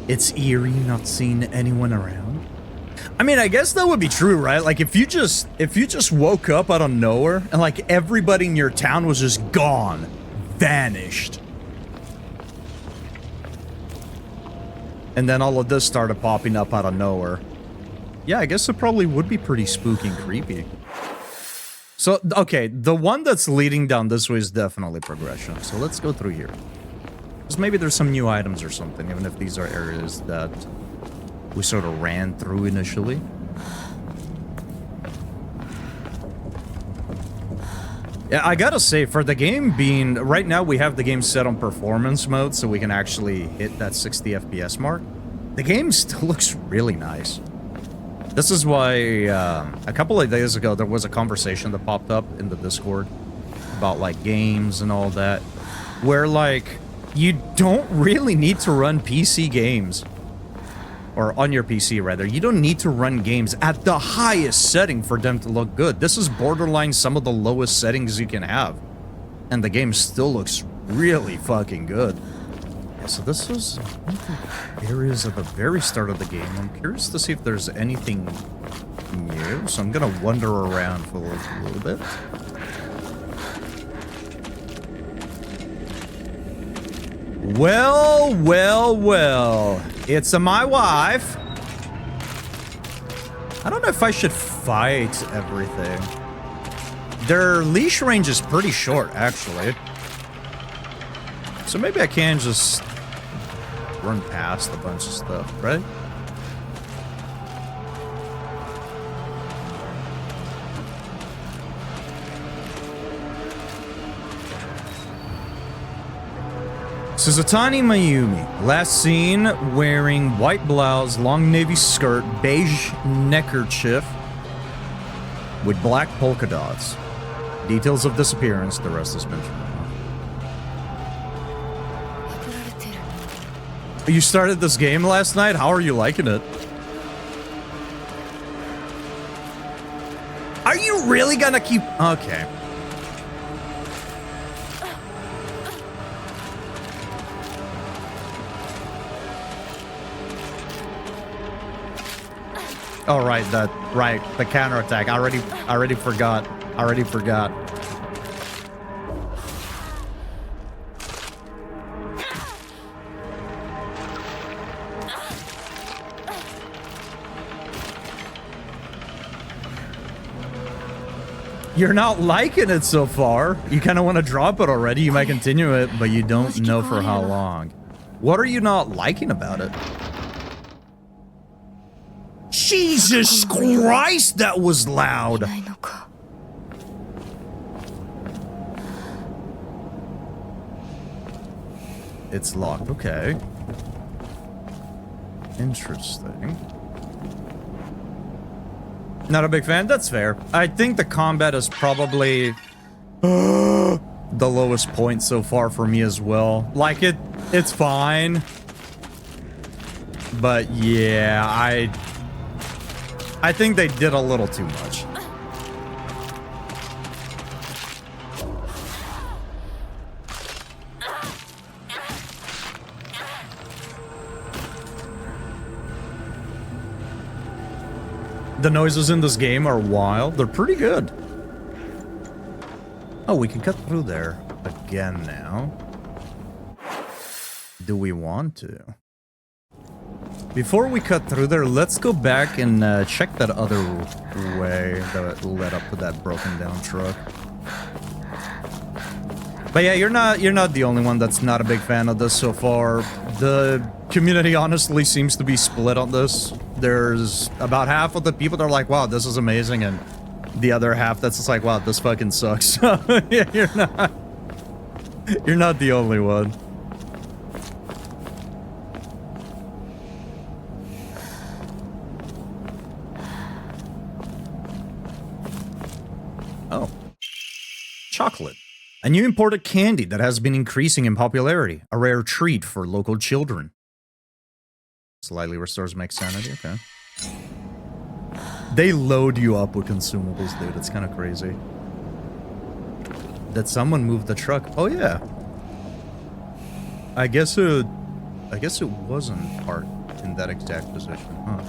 It's eerie not seeing anyone around. I mean, I guess that would be true, right? Like if you just woke up out of nowhere and like everybody in your town was just gone, vanished. And then all of this started popping up out of nowhere. Yeah, I guess it probably would be pretty spooky and creepy. So, okay, the one that's leading down this way is definitely progression. So let's go through here. Because maybe there's some new items or something, even if these are areas that we sort of ran through initially. Yeah, I gotta say, for the game being... Right now, we have the game set on performance mode, so we can actually hit that 60 FPS mark. The game still looks really nice. This is why, a couple of days ago, there was a conversation that popped up in the Discord about, like, games and all that, where, like, you don't really need to run PC games. Or on your PC, rather. You don't need to run games at the highest setting for them to look good. This is borderline some of the lowest settings you can have. And the game still looks really fucking good. Yeah, so this was one of the areas at the very start of the game. I'm curious to see if there's anything new. So I'm gonna wander around for a little bit. Well, well, well. It's my wife. I don't know if I should fight everything. Their leash range is pretty short, actually. So maybe I can just run past a bunch of stuff, right? Suzutani Mayumi, last seen wearing white blouse, long navy skirt, beige neckerchief with black polka dots. Details of disappearance, the rest is mentioned. You started this game last night? How are you liking it? Are you really gonna keep... Okay. Oh, right, the counterattack. I already forgot. You're not liking it so far. You kind of want to drop it already. You might continue it, but you don't know for how long. What are you not liking about it? Jesus Christ, that was loud! It's locked, okay. Interesting. Not a big fan? That's fair. I think the combat is probably the lowest point so far for me as well. Like, it's fine. But yeah, I think they did a little too much. The noises in this game are wild. They're pretty good. Oh, we can cut through there again now. Do we want to? Before we cut through there, let's go back and check that other way that led up to that broken down truck. But yeah, you're not the only one that's not a big fan of this so far. The community honestly seems to be split on this. There's about half of the people that are like, wow, this is amazing, and the other half that's just like, wow, this fucking sucks. So yeah, you're not the only one. Oh. Chocolate. A new imported candy that has been increasing in popularity. A rare treat for local children. Slightly restores max sanity, okay. They load you up with consumables, dude. It's kind of crazy. Did someone move the truck? Oh, yeah. I guess I guess it wasn't parked in that exact position, huh?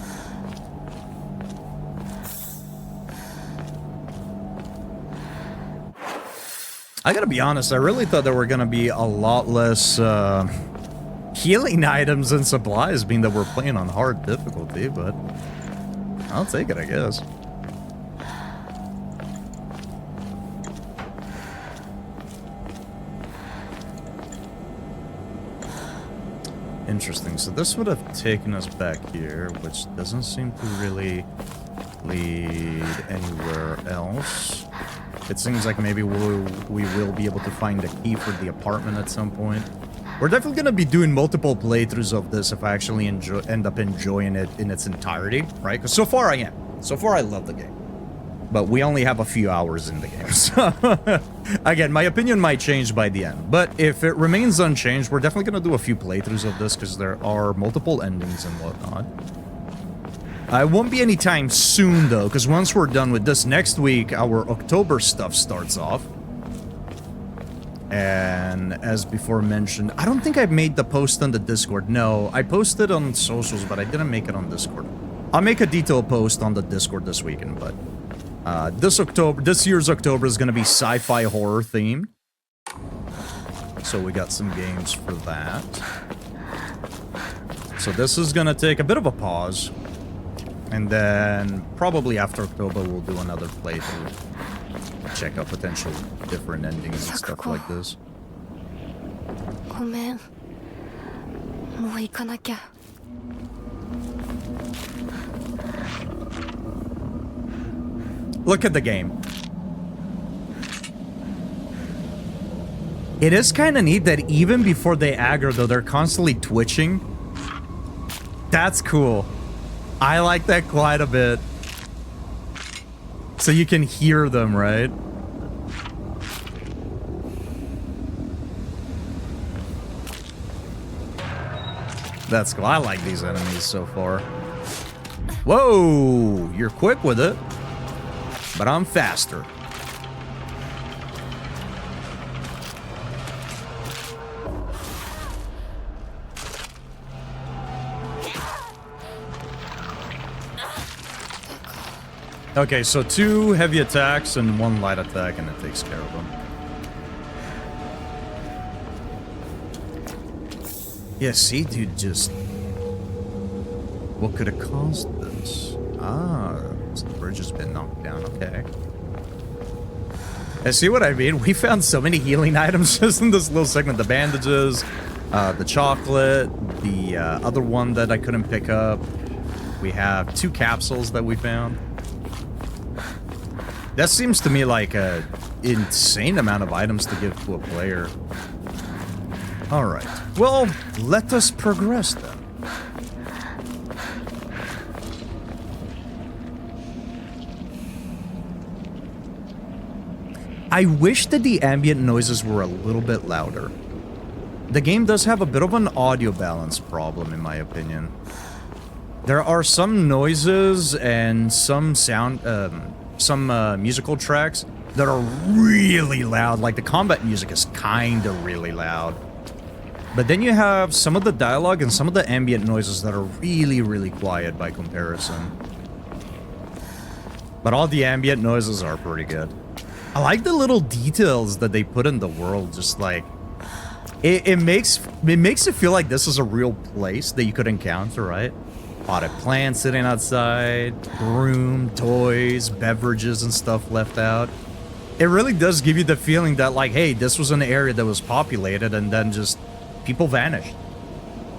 I gotta be honest, I really thought there were gonna be a lot less healing items and supplies, being that we're playing on hard difficulty, but I'll take it, I guess. Interesting, so this would have taken us back here, which doesn't seem to really lead anywhere else. It seems like maybe we will be able to find a key for the apartment at some point. We're definitely going to be doing multiple playthroughs of this if I actually end up enjoying it in its entirety, right? Because so far I am. So far I love the game. But we only have a few hours in the game, so... Again, my opinion might change by the end. But if it remains unchanged, we're definitely going to do a few playthroughs of this because there are multiple endings and whatnot. It won't be anytime soon, though, because once we're done with this, next week, our October stuff starts off. And as before mentioned, I don't think I made the post on the Discord. No, I posted on socials, but I didn't make it on Discord. I'll make a detailed post on the Discord this weekend, but this year's October is going to be sci-fi horror themed. So we got some games for that. So this is going to take a bit of a pause. And then probably after October, we'll do another playthrough. Check out potential different endings and stuff like this. Look at the game. It is kind of neat that even before they aggro, though, they're constantly twitching. That's cool. I like that quite a bit. So you can hear them, right? That's cool. I like these enemies so far. Whoa! You're quick with it. But I'm faster. Okay, so 2 heavy attacks and 1 light attack, and it takes care of them. Yeah, see, dude, just... What could have caused this? Ah, the bridge has been knocked down, okay. I see what I mean. We found so many healing items just in this little segment. The bandages, the chocolate, the other one that I couldn't pick up. We have 2 capsules that we found. That seems to me like an insane amount of items to give to a player. Alright. Well, let us progress then. I wish that the ambient noises were a little bit louder. The game does have a bit of an audio balance problem, in my opinion. There are some noises and some sound... musical tracks that are really loud, like the combat music is kind of really loud. But then you have some of the dialogue and some of the ambient noises that are really, really quiet by comparison. But all the ambient noises are pretty good. I like the little details that they put in the world, just like... It makes it feel like this is a real place that you could encounter, right? Potted plants sitting outside, broom, toys, beverages and stuff left out. It really does give you the feeling that, like, hey, this was an area that was populated and then just people vanished,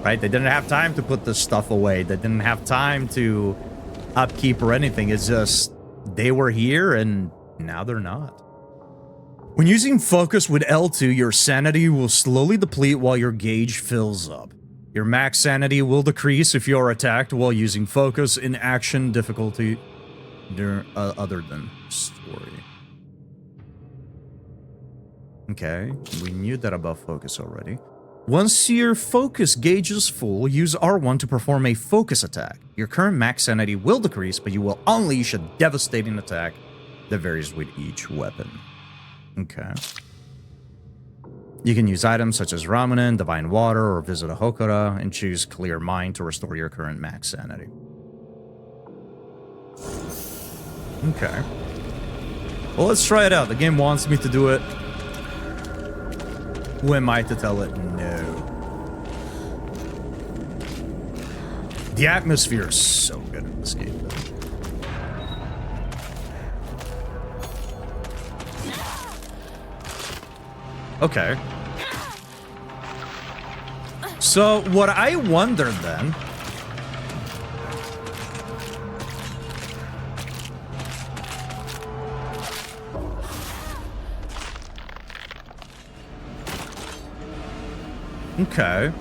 right? They didn't have time to put this stuff away. They didn't have time to upkeep or anything. It's just they were here and now they're not. When using focus with L2, your sanity will slowly deplete while your gauge fills up. Your max sanity will decrease if you are attacked while using focus in action difficulty other than story. Okay, we knew that about focus already. Once your focus gauge is full, use R1 to perform a focus attack. Your current max sanity will decrease, but you will unleash a devastating attack that varies with each weapon. Okay. You can use items such as Ramen, Divine Water, or visit a Hokora, and choose Clear Mind to restore your current max sanity. Okay. Well, let's try it out. The game wants me to do it. Who am I to tell it no? The atmosphere is so good in this game, though. Okay. So, what I wonder then... Okay.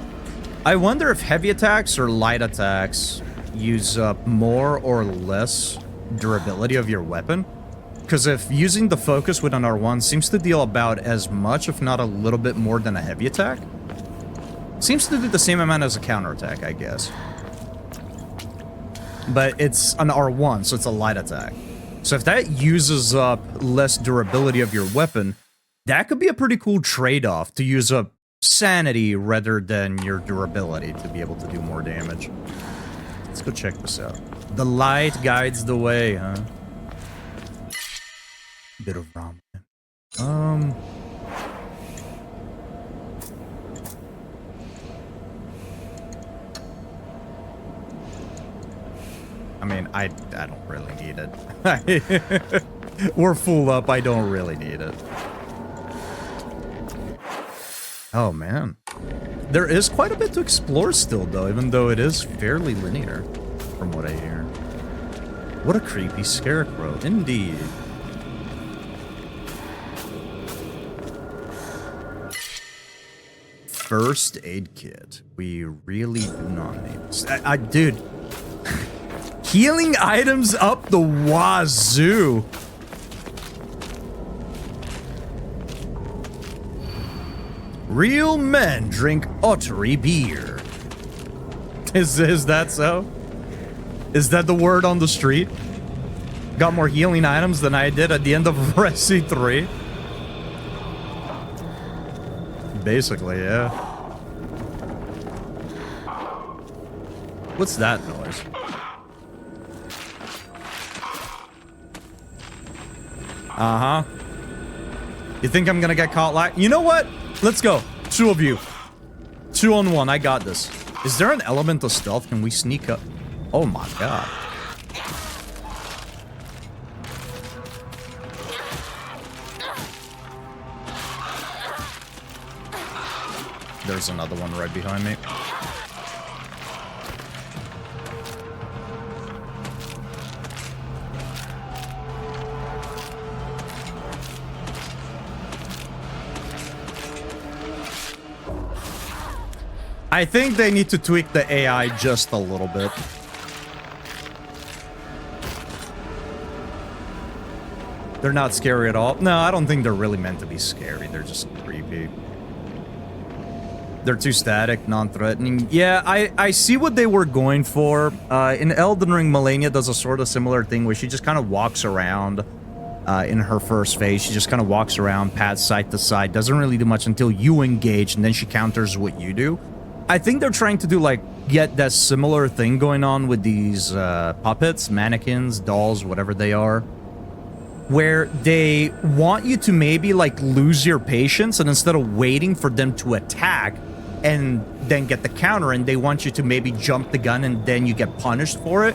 I wonder if heavy attacks or light attacks use up more or less durability of your weapon. Because if using the focus with an R1 seems to deal about as much, if not a little bit more than a heavy attack. Seems to do the same amount as a counterattack, I guess. But it's an R1, so it's a light attack. So if that uses up less durability of your weapon, that could be a pretty cool trade-off to use up sanity rather than your durability to be able to do more damage. Let's go check this out. The light guides the way, huh? Bit of ramen. I mean, I don't really need it. We're full up. I don't really need it. Oh, man. There is quite a bit to explore still, though, even though it is fairly linear, from what I hear. What a creepy scarecrow, indeed. First aid kit. We really do not need this. Dude. Healing items up the wazoo. Real men drink ottery beer. Is that so? Is that the word on the street? Got more healing items than I did at the end of Resi 3. Basically, yeah. What's that noise? Uh-huh. You think I'm gonna get caught like... You know what? Let's go. 2 of you. 2 on 1. I got this. Is there an element of stealth? Can we sneak up? Oh my god. There's another one right behind me. I think they need to tweak the AI just a little bit. They're not scary at all. No, I don't think they're really meant to be scary. They're just creepy. They're too static, non-threatening. Yeah, I see what they were going for. In Elden Ring, Melania does a sort of similar thing where she just kind of walks around in her first phase. She just kind of walks around, pats side to side, doesn't really do much until you engage, and then she counters what you do. I think they're trying to do, like, get that similar thing going on with these puppets, mannequins, dolls, whatever they are, where they want you to maybe, like, lose your patience, and instead of waiting for them to attack and then get the counter, and they want you to maybe jump the gun and then you get punished for it.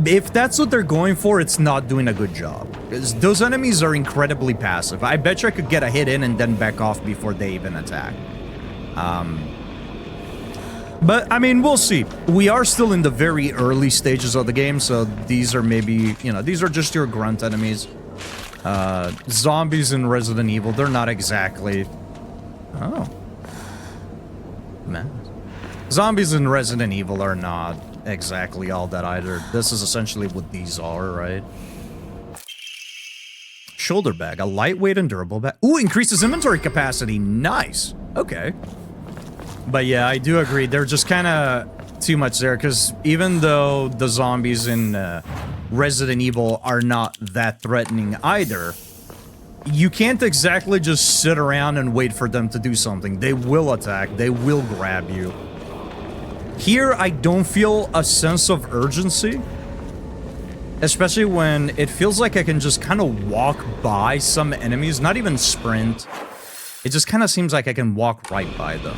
If that's what they're going for, it's not doing a good job. Because those enemies are incredibly passive. I bet you I could get a hit in and then back off before they even attack. But, I mean, we'll see. We are still in the very early stages of the game, so these are maybe, you know, these are just your grunt enemies. Zombies in Resident Evil, they're not exactly... Oh. Man. Zombies in Resident Evil are not exactly all that either. This is essentially what these are, right? Shoulder bag, a lightweight and durable bag. Ooh, increases inventory capacity. Nice. Okay. But yeah, I do agree. They're just kind of too much there, because even though the zombies in Resident Evil are not that threatening either, you can't exactly just sit around and wait for them to do something. They will attack. They will grab you. Here, I don't feel a sense of urgency. Especially when it feels like I can just kind of walk by some enemies. Not even sprint. It just kind of seems like I can walk right by them.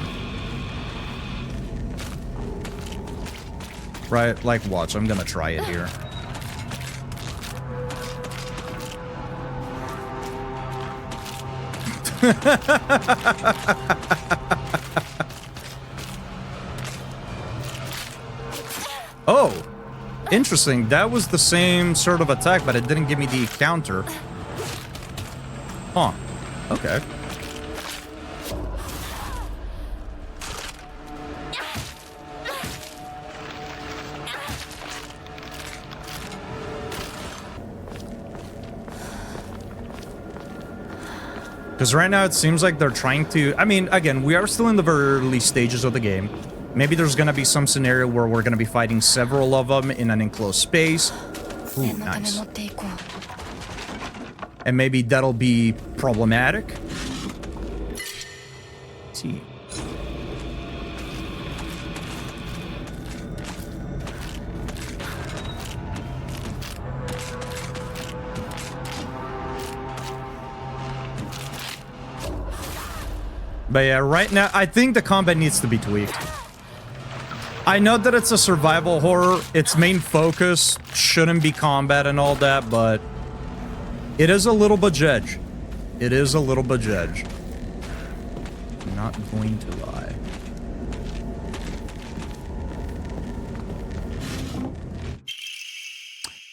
Right? Like, watch. I'm gonna try it here. Oh, interesting. That was the same sort of attack, but it didn't give me the counter. Huh. Okay. Because right now it seems like they're trying to... I mean, again, we are still in the very early stages of the game. Maybe there's going to be some scenario where we're going to be fighting several of them in an enclosed space. Ooh, nice. And maybe that'll be problematic. Let's see. But yeah, right now, I think the combat needs to be tweaked. I know that it's a survival horror. Its main focus shouldn't be combat and all that, but it is a little bit judge. It is a little bit judge. I'm not going to lie.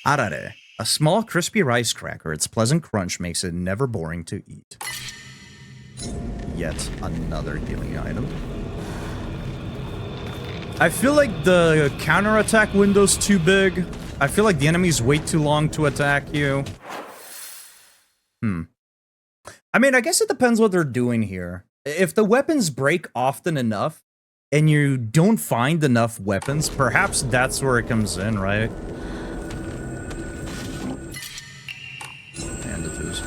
Arare. A small crispy rice cracker. Its pleasant crunch makes it never boring to eat. Yet another healing item. I feel like the counterattack window's too big. I feel like the enemies wait too long to attack you. I mean, I guess it depends what they're doing here. If the weapons break often enough, and you don't find enough weapons, perhaps that's where it comes in, right? Bandages.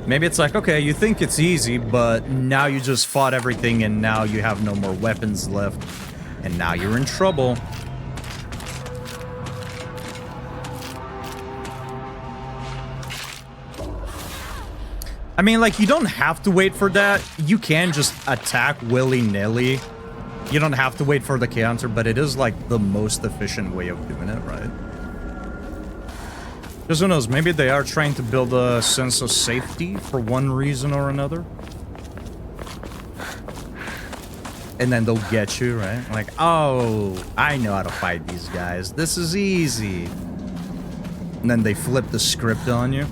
Maybe it's like, okay, you think it's easy, but now you just fought everything and now you have no more weapons left. And now you're in trouble. I mean, like, you don't have to wait for that. You can just attack willy-nilly. You don't have to wait for the counter, but it is, like, the most efficient way of doing it, right? Because who knows, maybe they are trying to build a sense of safety for one reason or another. And then they'll get you, right? Like, oh, I know how to fight these guys. This is easy. And then they flip the script on you.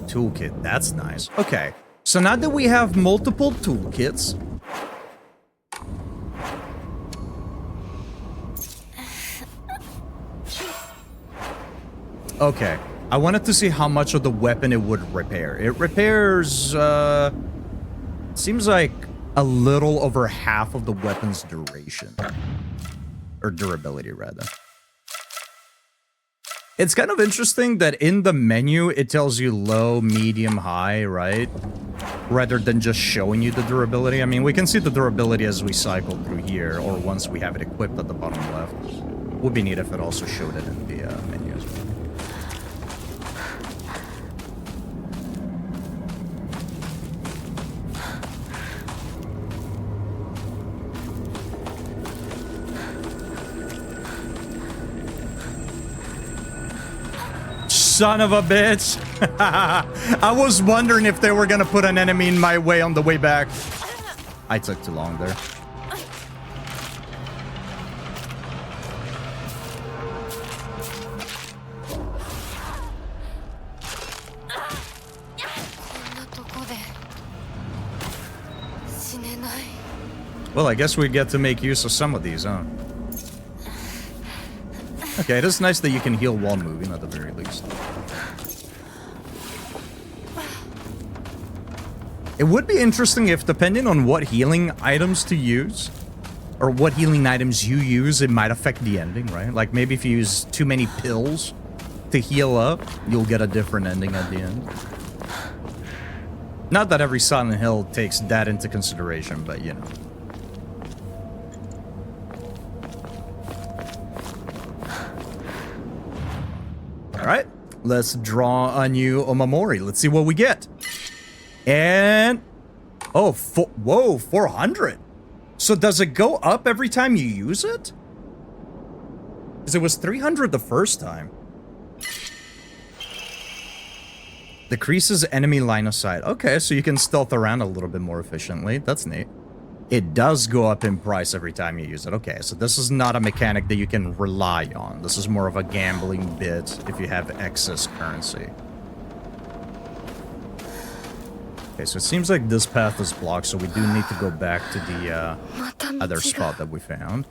Toolkit, that's nice. Okay, so now that we have multiple toolkits, okay, I wanted to see how much of the weapon it would repair. It repairs, seems like a little over half of the weapon's duration. Or durability, rather. It's kind of interesting that in the menu, it tells you low, medium, high, right? Rather than just showing you the durability. I mean, we can see the durability as we cycle through here, or once we have it equipped at the bottom left. Would be neat if it also showed it in the menu as well. Son of a bitch. I was wondering if they were gonna put an enemy in my way on the way back. I took too long there. Well, I guess we get to make use of some of these, huh? Okay, it is nice that you can heal while moving at the very least. It would be interesting if, depending on what healing items to use, or what healing items you use, it might affect the ending, right? Like maybe if you use too many pills to heal up, you'll get a different ending at the end. Not that every Silent Hill takes that into consideration, but you know. Alright, let's draw a new Omamori. Let's see what we get. And... oh, whoa, 400. So does it go up every time you use it? Because it was 300 the first time. Decreases enemy line of sight. Okay, so you can stealth around a little bit more efficiently. That's neat. It does go up in price every time you use it. Okay, so this is not a mechanic that you can rely on. This is more of a gambling bit if you have excess currency. Okay, so it seems like this path is blocked, so we do need to go back to the other spot that we found.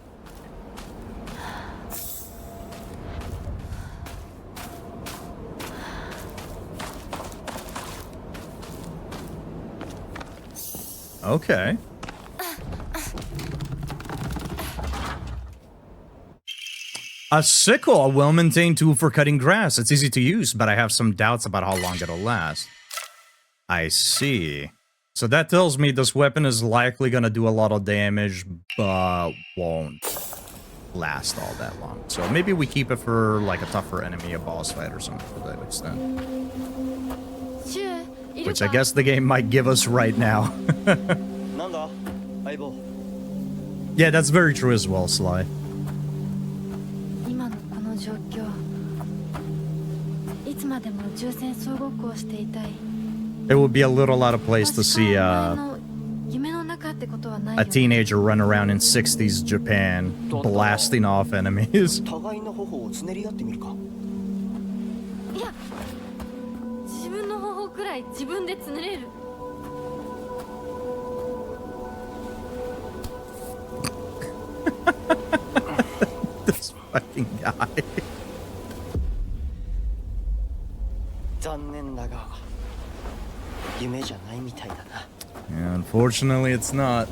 Okay. A sickle, a well-maintained tool for cutting grass. It's easy to use, but I have some doubts about how long it'll last. I see. So that tells me this weapon is likely going to do a lot of damage, but won't last all that long. So maybe we keep it for like a tougher enemy, a boss fight or something to that extent. Which I guess the game might give us right now. Yeah, that's very true as well, Sly. It would be a little out of place to see a teenager run around in 60s Japan blasting off enemies. This fucking guy. Yeah, unfortunately it's not.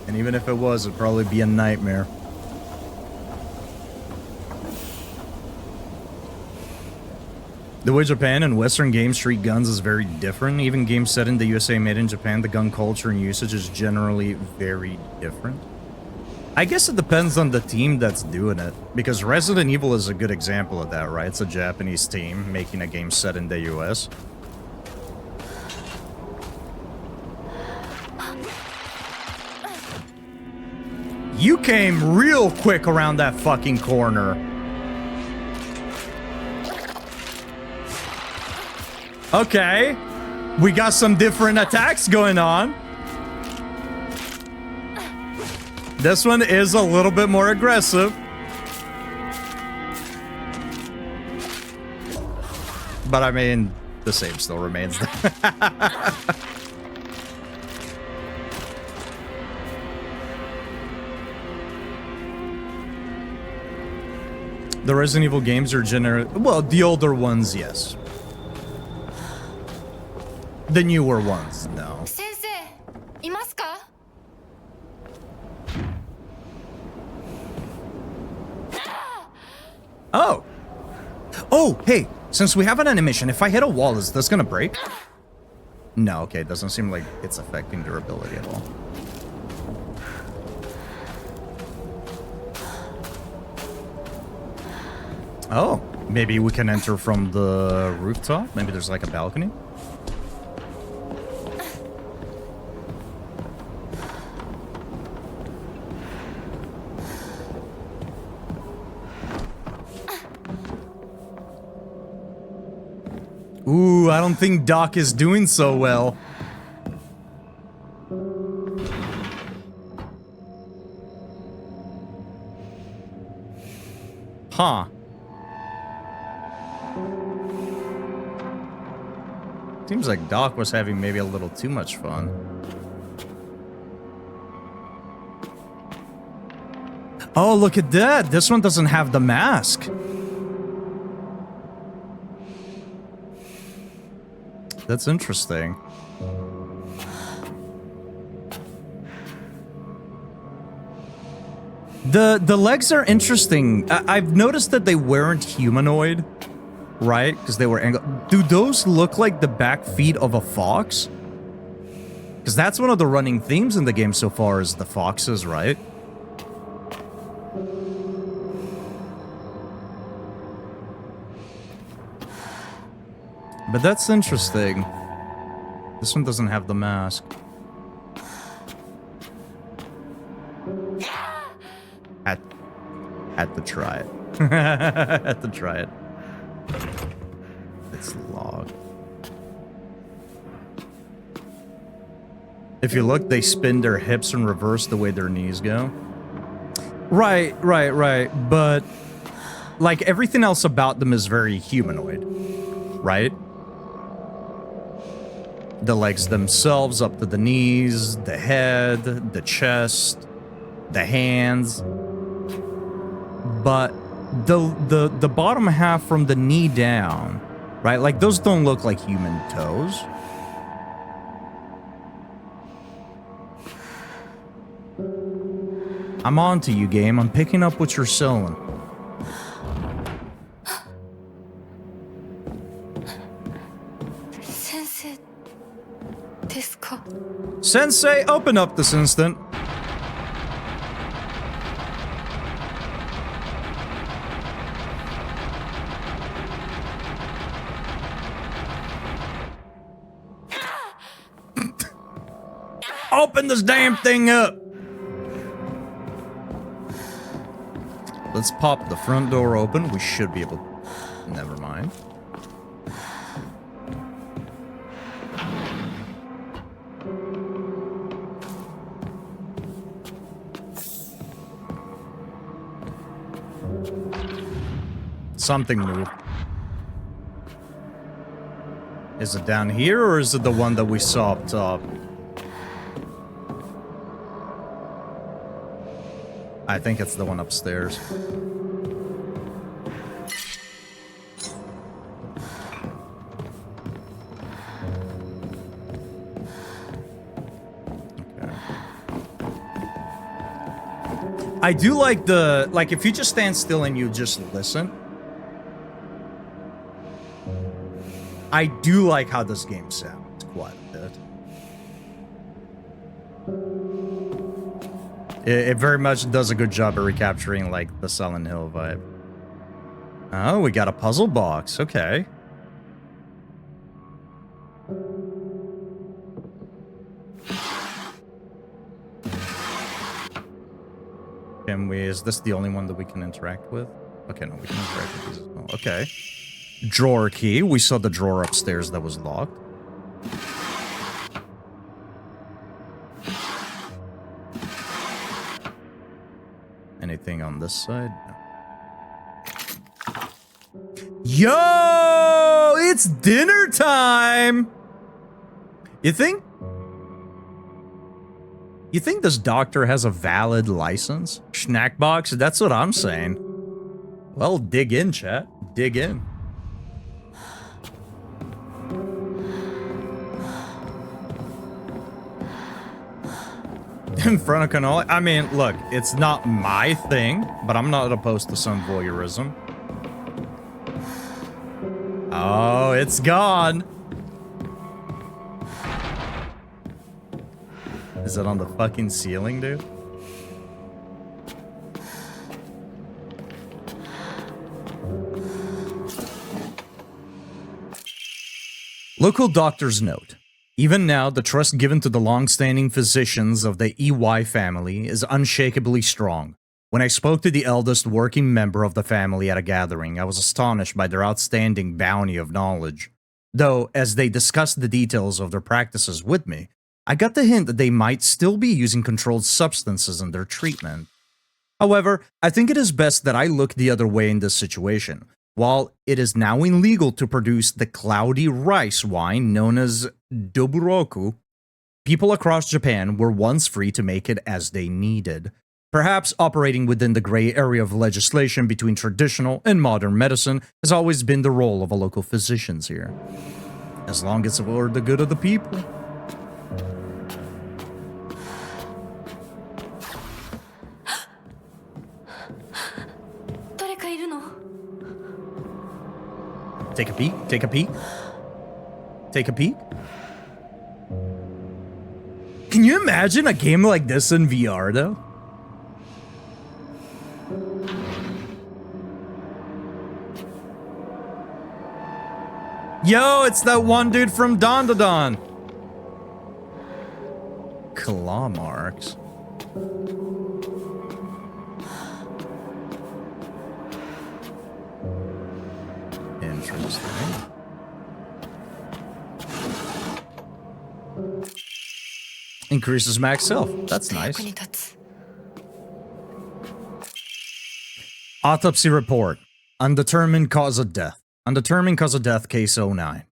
And even if it was, it'd probably be a nightmare. The way Japan and Western games treat guns is very different. Even games set in the USA made in Japan, the gun culture and usage is generally very different. I guess it depends on the team that's doing it, because Resident Evil is a good example of that, right? It's a Japanese team making a game set in the US. You came real quick around that fucking corner. Okay. We got some different attacks going on. This one is a little bit more aggressive. But I mean, the same still remains. The Resident Evil games are generally... well, the older ones, yes. The newer ones, no. Oh! Oh, hey! Since we have an animation, if I hit a wall, is this gonna break? No, okay, it doesn't seem like it's affecting durability at all. Oh, maybe we can enter from the rooftop? Maybe there's like a balcony? Ooh, I don't think Doc is doing so well. Huh. Seems like Doc was having maybe a little too much fun. Oh, look at that. This one doesn't have the mask. That's interesting. The legs are interesting. I've noticed that they weren't humanoid, right? Because they were angled. Do those look like the back feet of a fox? Because that's one of the running themes in the game so far is the foxes, right? But that's interesting. This one doesn't have the mask. Had to try it. Had to try it. It's locked. If you look, they spin their hips in reverse the way their knees go. Right. But, like, everything else about them is very humanoid, right? The legs themselves up to the knees, the head, the chest, the hands. But the bottom half from the knee down, right? Like, those don't look like human toes. I'm on to you, game. I'm picking up what you're selling. Sensei, open up this instant. Open this damn thing up. Let's pop the front door open. We should be able to... Never mind. Something moved. Is it down here, or is it the one that we saw up top? I think it's the one upstairs. Okay. I do like the... Like, if you just stand still and you just listen... I do like how this game sounds quite a bit. It very much does a good job of recapturing, like, the Silent Hill vibe. Oh, we got a puzzle box. Okay. Can we... Is this the only one that we can interact with? Okay, no, we can interact with these as well. Okay. Drawer key. We saw the drawer upstairs that was locked. Anything on this side? No. Yo! It's dinner time! You think this doctor has a valid license? Snack box? That's what I'm saying. Well, dig in, chat. Dig in. In front of Cannoli? I mean, look, it's not my thing, but I'm not opposed to some voyeurism. Oh, it's gone. Is it on the fucking ceiling, dude? Local doctor's note. Even now, the trust given to the long-standing physicians of the EY family is unshakably strong. When I spoke to the eldest working member of the family at a gathering, I was astonished by their outstanding bounty of knowledge. Though, as they discussed the details of their practices with me, I got the hint that they might still be using controlled substances in their treatment. However, I think it is best that I look the other way in this situation. While it is now illegal to produce the cloudy rice wine known as Doburoku, people across Japan were once free to make it as they needed. Perhaps operating within the gray area of legislation between traditional and modern medicine has always been the role of a local physicians here. As long as it's for the good of the people. Take a peek, take a peek. Take a peek. Can you imagine a game like this in VR though? Yo, it's that one dude from Don. Claw marks. Interesting. Increases max health. That's nice. Autopsy report. Undetermined cause of death. Undetermined cause of death, case 09.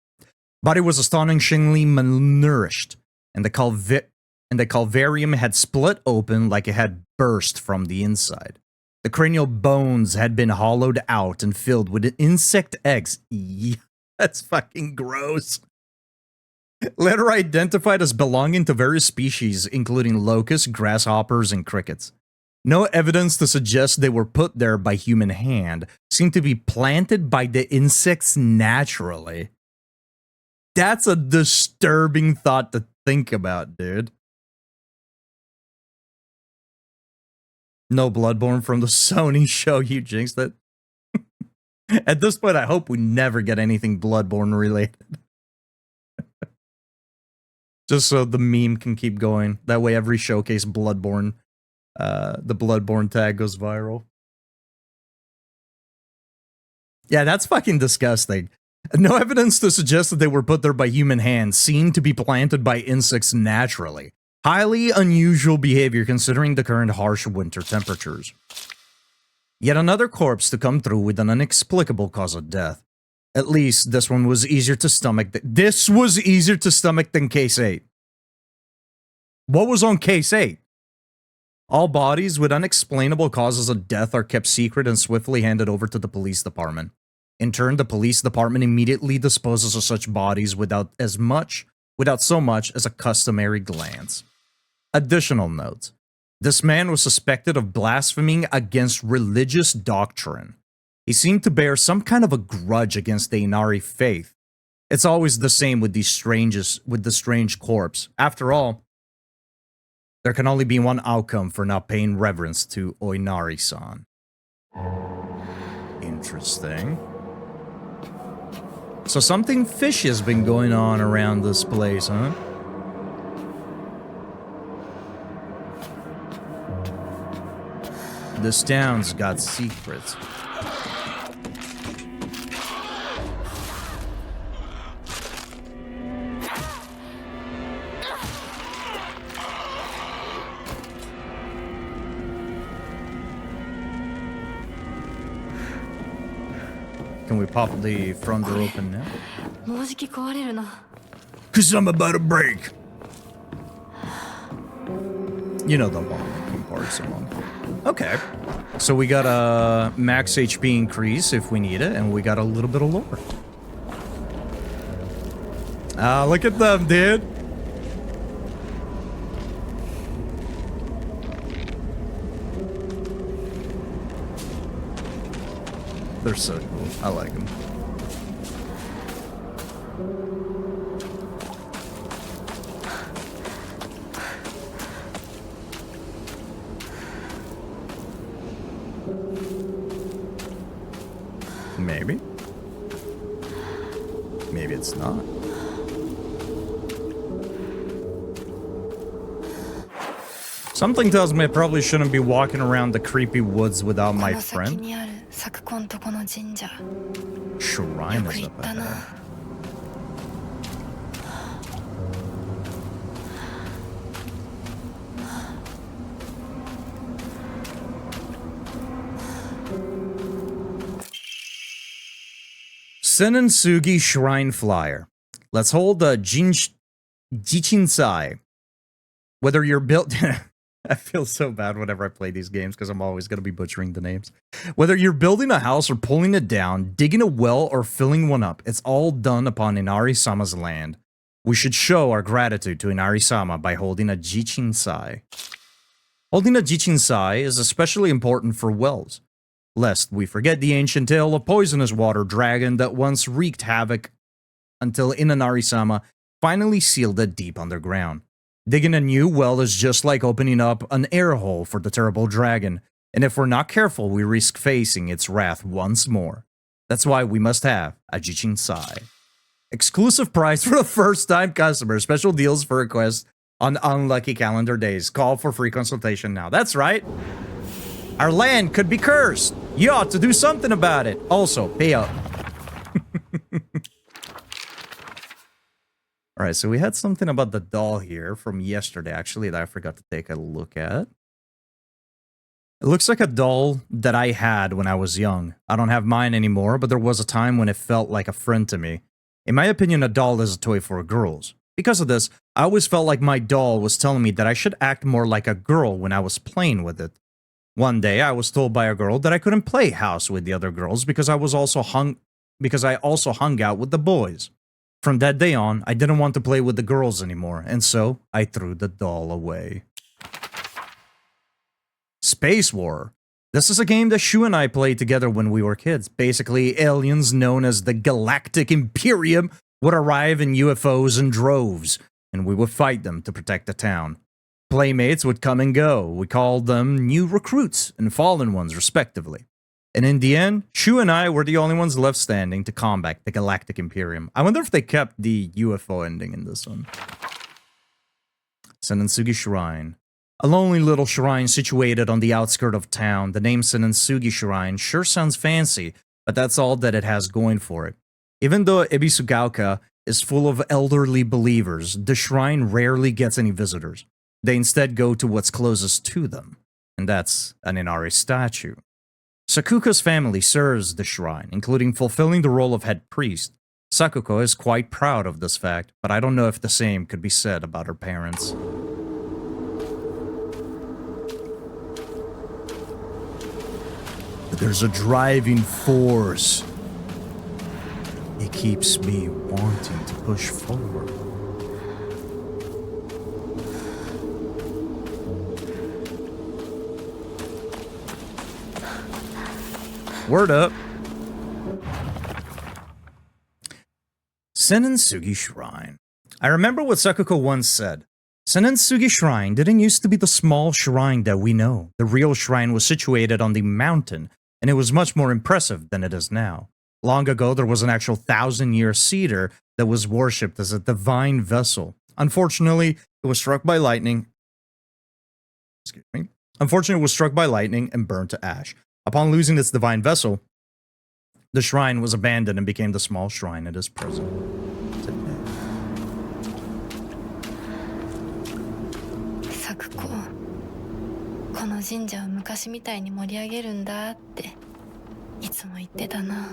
Body was astonishingly malnourished, and the calvarium had split open like it had burst from the inside. The cranial bones had been hollowed out and filled with insect eggs. That's fucking gross. Later identified as belonging to various species, including locusts, grasshoppers, and crickets. No evidence to suggest they were put there by human hand. Seemed to be planted by the insects naturally. That's a disturbing thought to think about, dude. No Bloodborne from the Sony show, you jinxed it. At this point, I hope we never get anything Bloodborne related. Just so the meme can keep going. That way every showcase Bloodborne, the Bloodborne tag goes viral. Yeah, that's fucking disgusting. No evidence to suggest that they were put there by human hands. Seemed to be planted by insects naturally. Highly unusual behavior considering the current harsh winter temperatures. Yet another corpse to come through with an inexplicable cause of death. At least this one was easier to stomach. This was easier to stomach than case 8. What was on case 8? All bodies with unexplainable causes of death are kept secret and swiftly handed over to the police department. In turn, the police department immediately disposes of such bodies without so much as a customary glance. Additional note. This man was suspected of blaspheming against religious doctrine. He seemed to bear some kind of a grudge against the Inari faith. It's always the same with the strange corpse. After all, there can only be one outcome for not paying reverence to Oinari-san. Interesting. So something fishy has been going on around this place, huh? This town's got secrets. Can we pop the front door open now? もうじき壊れるな。 Cause I'm about to break. You know the long part song. Okay. So we got a max HP increase if we need it, and we got a little bit of lore. Ah, look at them, dude. They're so cool. I like them. Maybe. Maybe it's not. Something tells me I probably shouldn't be walking around the creepy woods without my friend. Shrine is up ahead. Senensugi Shrine Flyer. Let's hold the Jichinsai. Whether you're built... I feel so bad whenever I play these games because I'm always going to be butchering the names. Whether you're building a house or pulling it down, digging a well or filling one up, it's all done upon Inari-sama's land. We should show our gratitude to Inari-sama by holding a Jichinsai. Holding a Jichinsai is especially important for wells, lest we forget the ancient tale of poisonous water dragon that once wreaked havoc until Inari-sama finally sealed it deep underground. Digging a new well is just like opening up an air hole for the terrible dragon, and if we're not careful, we risk facing its wrath once more. That's why we must have a Jichinsai. Exclusive price for the first-time customer. Special deals for requests on unlucky calendar days. Call for free consultation now. That's right. Our land could be cursed. You ought to do something about it. Also, pay up. Alright, so we had something about the doll here from yesterday, actually, that I forgot to take a look at. It looks like a doll that I had when I was young. I don't have mine anymore, but there was a time when it felt like a friend to me. In my opinion, a doll is a toy for girls. Because of this, I always felt like my doll was telling me that I should act more like a girl when I was playing with it. One day, I was told by a girl that I couldn't play house with the other girls because I also hung out with the boys. From that day on, I didn't want to play with the girls anymore, and so I threw the doll away. Space War. This is a game that Shu and I played together when we were kids. Basically, aliens known as the Galactic Imperium would arrive in UFOs in droves, and we would fight them to protect the town. Playmates would come and go. We called them new recruits and fallen ones, respectively. And in the end, Shu and I were the only ones left standing to combat the Galactic Imperium. I wonder if they kept the UFO ending in this one. Senensugi Shrine. A lonely little shrine situated on the outskirts of town. The name Senensugi Shrine sure sounds fancy, but that's all that it has going for it. Even though Ebisugaoka is full of elderly believers, the shrine rarely gets any visitors. They instead go to what's closest to them, and that's an Inari statue. Sakuko's family serves the shrine, including fulfilling the role of head priest. Sakuko is quite proud of this fact, but I don't know if the same could be said about her parents. There's a driving force. It keeps me wanting to push forward. Word up. Senensugi Shrine. I remember what Sakuko once said. Senensugi Shrine didn't used to be the small shrine that we know. The real shrine was situated on the mountain, and it was much more impressive than it is now. Long ago, there was an actual 1,000-year cedar that was worshipped as a divine vessel. Unfortunately, it was struck by lightning. Unfortunately, it was struck by lightning and burned to ash. Upon losing its divine vessel, the shrine was abandoned and became the small shrine it is present today. Sakuko, この神社を昔みたいに盛り上げるんだっていつも言ってたな。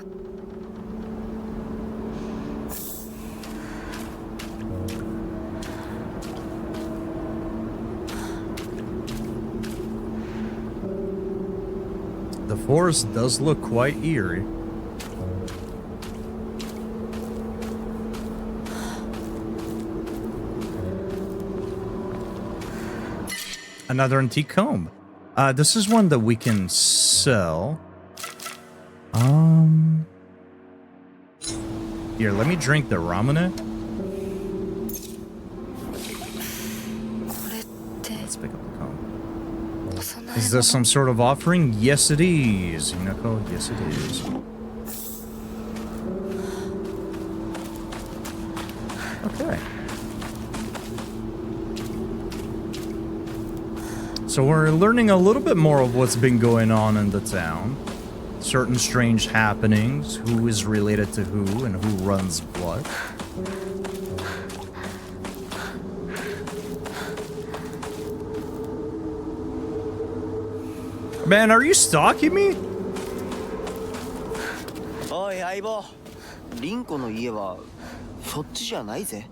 The forest does look quite eerie. Another antique comb. This is one that we can sell. Here, let me drink the ramune. Let's pick up the comb. Is this some sort of offering? Yes, it is. Hinako, yes, it is. Okay. So we're learning a little bit more of what's been going on in the town. Certain strange happenings, who is related to who, and who runs what. Man, are you stalking me? おい相棒、リンコの家はそっちじゃないぜ。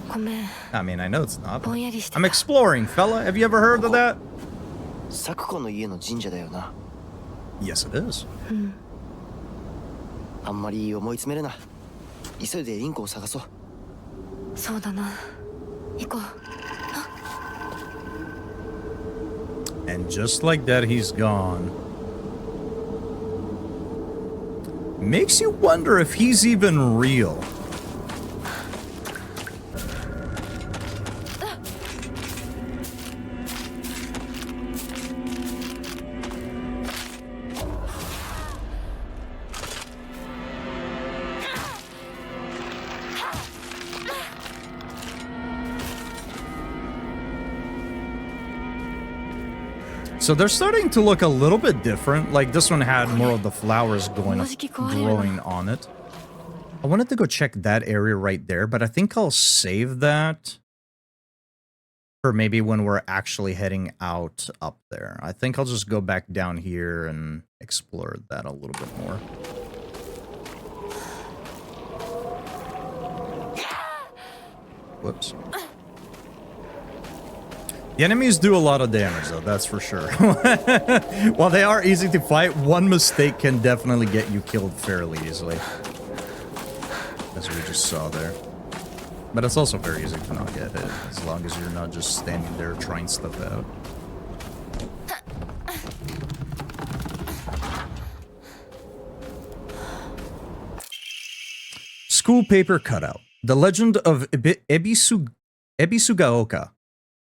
こごめん。 I mean, I know it's not. ぼんやりしてた。 I'm exploring, fella. Have you ever heard of that? サクコの家の神社だよな。 Yes, it is. うん。あんまり思い詰めるな。急いでリンコを探そう。そうだな。行こう。 And just like that, he's gone. Makes you wonder if he's even real. So they're starting to look a little bit different. Like this one had more of the flowers growing on it. I wanted to go check that area right there, but I think I'll save that for maybe when we're actually heading out up there. I think I'll just go back down here and explore that a little bit more. Whoops. The enemies do a lot of damage, though, that's for sure. While they are easy to fight, one mistake can definitely get you killed fairly easily. As we just saw there. But it's also very easy to not get hit, as long as you're not just standing there trying stuff out. School paper cutout. The legend of Ebisugaoka.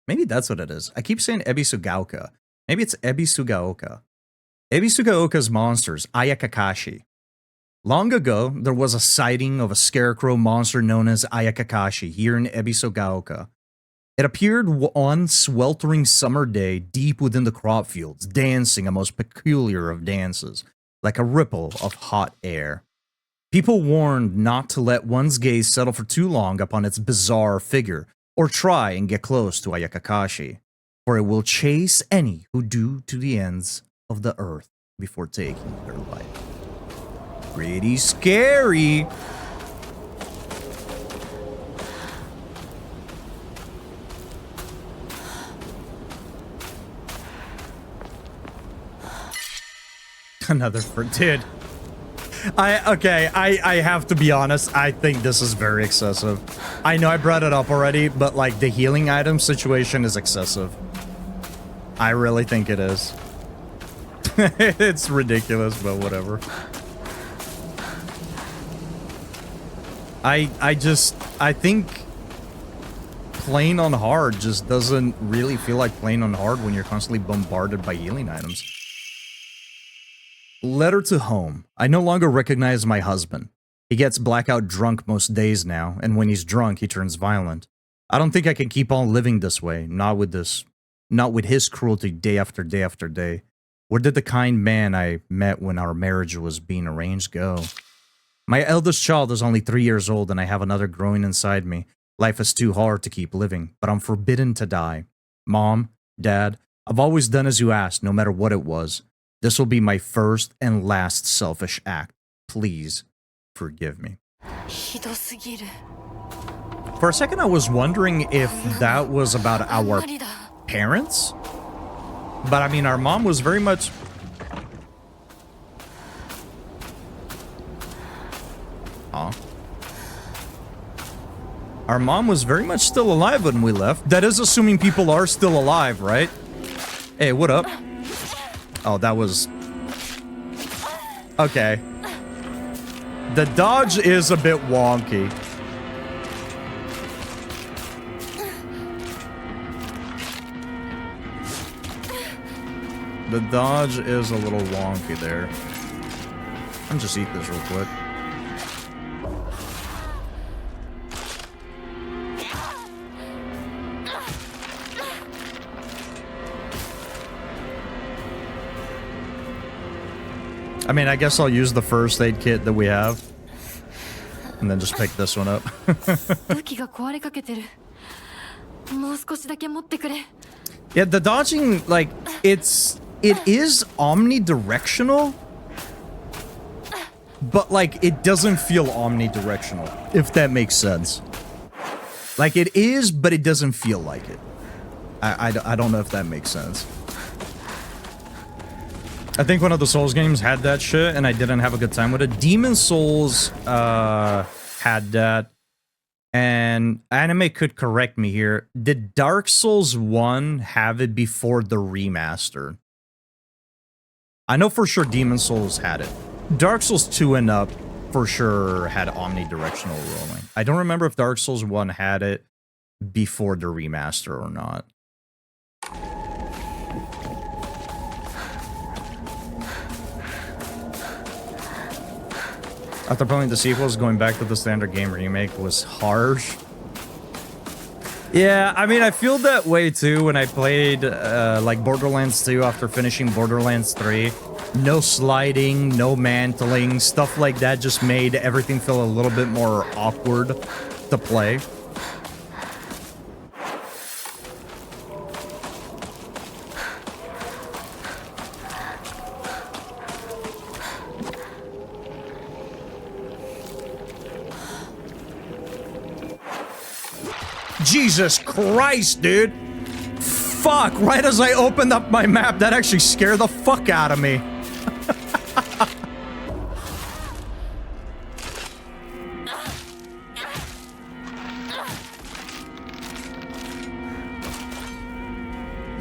Maybe that's what it is. I keep saying Ebisugaoka. Maybe it's Ebisugaoka. Ebisugaoka's monsters, Ayakakashi. Long ago, there was a sighting of a scarecrow monster known as Ayakakashi here in Ebisugaoka. It appeared one sweltering summer day deep within the crop fields, dancing a most peculiar of dances, like a ripple of hot air. People warned not to let one's gaze settle for too long upon its bizarre figure, or try and get close to Ayakakashi, for it will chase any who do to the ends of the earth before taking their life. Pretty scary! Another for dude. I have to be honest, I think this is very excessive. I know I brought it up already, but like the healing item situation is excessive. I really think it is. It's ridiculous, but whatever. I think playing on hard just doesn't really feel like playing on hard when you're constantly bombarded by healing items. Letter to home. I no longer recognize my husband. He gets blackout drunk most days now, and when he's drunk, he turns violent. I don't think I can keep on living this way, not with his cruelty day after day after day. Where did the kind man I met when our marriage was being arranged go? My eldest child is only 3 years old, and I have another growing inside me. Life is too hard to keep living, but I'm forbidden to die. Mom, Dad, I've always done as you asked, no matter what it was. This will be my first and last selfish act. Please forgive me. For a second, I was wondering if that was about our parents. But I mean, our mom was very much... Huh? Our mom was very much still alive when we left. That is assuming people are still alive, right? Hey, what up? Oh, that was... Okay. The dodge is a bit wonky. The dodge is a little wonky there. I'm just eat this real quick. I mean, I guess I'll use the first aid kit that we have. And then just pick this one up. Yeah, the dodging, like, it is omnidirectional. But, like, it doesn't feel omnidirectional, if that makes sense. Like, it is, but it doesn't feel like it. I don't know if that makes sense. I think one of the Souls games had that shit, and I didn't have a good time with it. Demon Souls had that. And Anime could correct me here. Did Dark Souls 1 have it before the remaster? I know for sure Demon Souls had it. Dark Souls 2 and up for sure had omnidirectional rolling. I don't remember if Dark Souls 1 had it before the remaster or not. After playing the sequels, going back to the standard game remake was harsh. Yeah, I mean, I feel that way too when I played like Borderlands 2 after finishing Borderlands 3. No sliding, no mantling, stuff like that just made everything feel a little bit more awkward to play. Jesus Christ, dude. Fuck, right as I opened up my map, that actually scared the fuck out of me.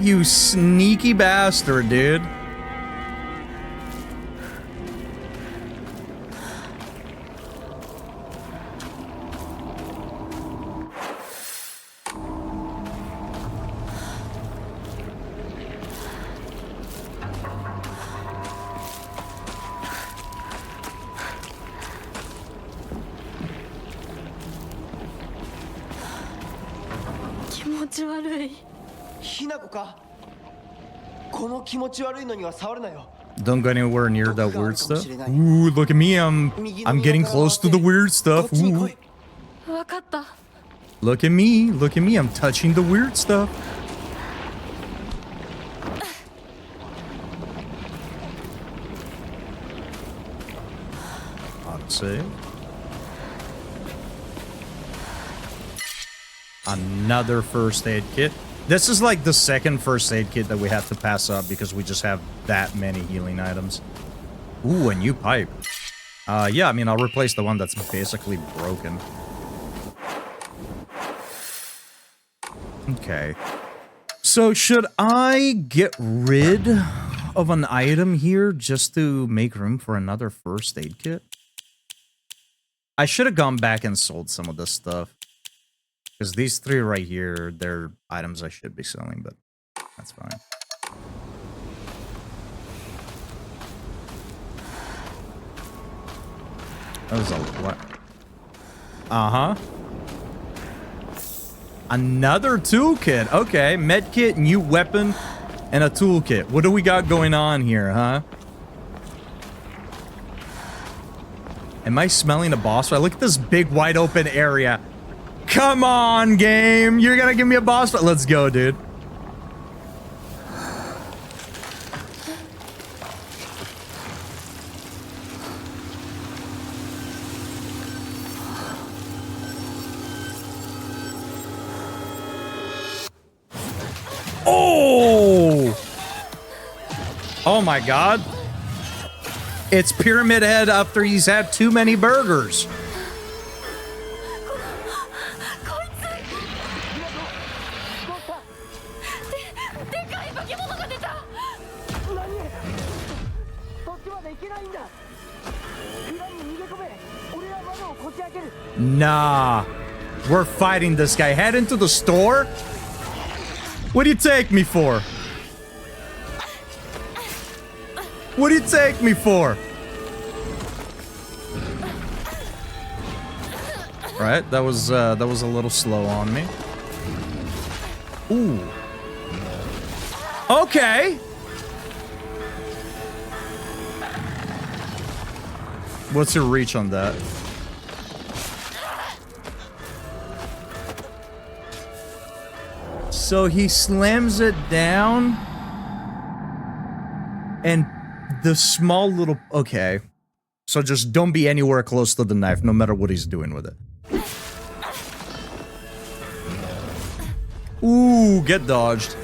You sneaky bastard, dude. Don't go anywhere near that weird stuff. Ooh, look at me. I'm getting close to the weird stuff. Ooh. Look at me. Look at me. I'm touching the weird stuff. Autosave. Another first aid kit. This is like the second first aid kit that we have to pass up because we just have that many healing items. Ooh, a new pipe. Yeah, I mean, I'll replace the one that's basically broken. Okay. So should I get rid of an item here just to make room for another first aid kit? I should have gone back and sold some of this stuff. Because these three right here, they're items I should be selling, but that's fine. That was a what? Uh-huh. Another toolkit. Okay, medkit, new weapon, and a toolkit. What do we got going on here, huh? Am I smelling a boss fight? Look at this big wide open area. Come on, game. You're gonna give me a boss fight. Let's go, dude. Oh! Oh my god. It's Pyramid Head after he's had too many burgers. Nah. We're fighting this guy. Head into the store? What do you take me for? What do you take me for? Right, that was a little slow on me. Ooh. Okay. What's your reach on that? So he slams it down. And the small little... Okay. So just don't be anywhere close to the knife, no matter what he's doing with it. Ooh, get dodged.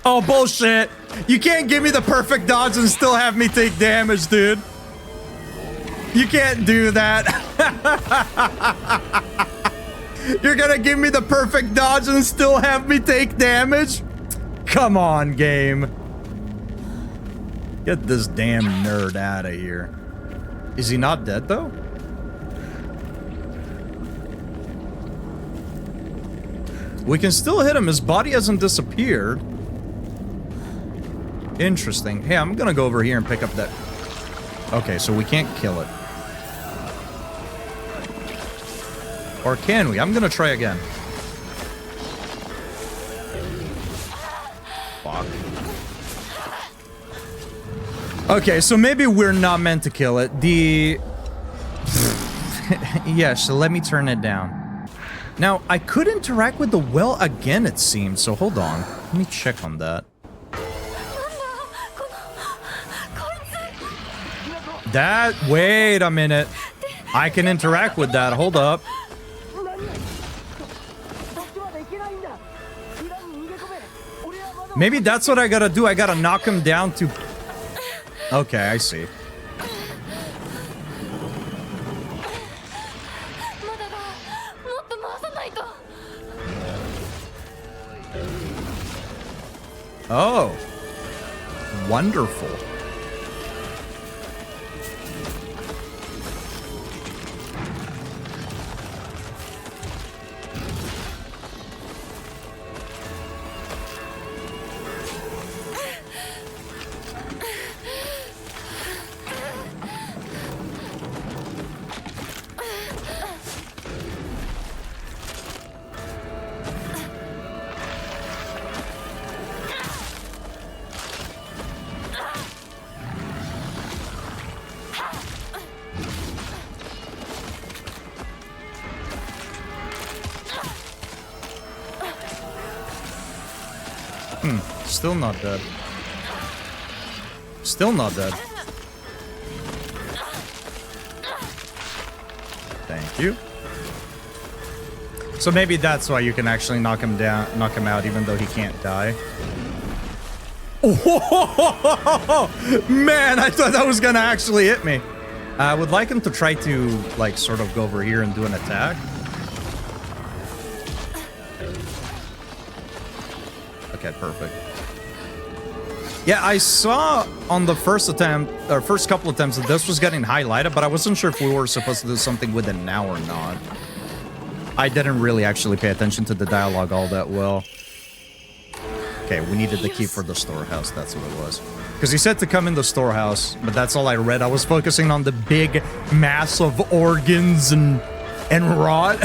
Oh, bullshit. You can't give me the perfect dodge and still have me take damage, dude. You can't do that. You're gonna give me the perfect dodge and still have me take damage? Come on, game. Get this damn nerd out of here. Is he not dead, though? We can still hit him. His body hasn't disappeared. Interesting. Hey, I'm gonna go over here and pick up that... Okay, so we can't kill it. Or can we? I'm gonna try again. Fuck. Okay, so maybe we're not meant to kill it. The... Yeah, so let me turn it down. Now, I could interact with the well again, it seems, so hold on. Let me check on that. Wait a minute. I can interact with that. Hold up. Maybe that's what I gotta do. I gotta knock him down to... Okay, I see. Oh. Wonderful. Still not dead. Still not dead. Thank you. So maybe that's why you can actually knock him down, knock him out, even though he can't die. Oh, man, I thought that was gonna actually hit me. I would like him to try to, like, sort of go over here and do an attack. Okay, perfect. Yeah, I saw on the first attempt, or first couple attempts, that this was getting highlighted, but I wasn't sure if we were supposed to do something with it now or not. I didn't really actually pay attention to the dialogue all that well. Okay, we needed the key for the storehouse, that's what it was. Because he said to come in the storehouse, but that's all I read. I was focusing on the big mass of organs and rot.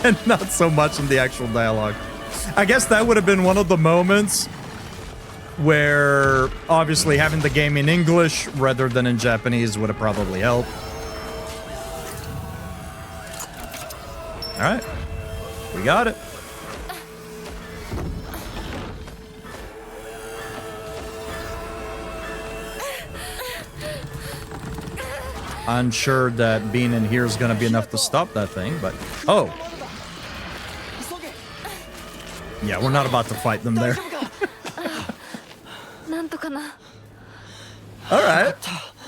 And not so much in the actual dialogue. I guess that would have been one of the moments where obviously having the game in English rather than in Japanese would have probably helped. Alright. We got it. Unsure that being in here is going to be enough to stop that thing, but... Oh! Yeah, we're not about to fight them there. Alright.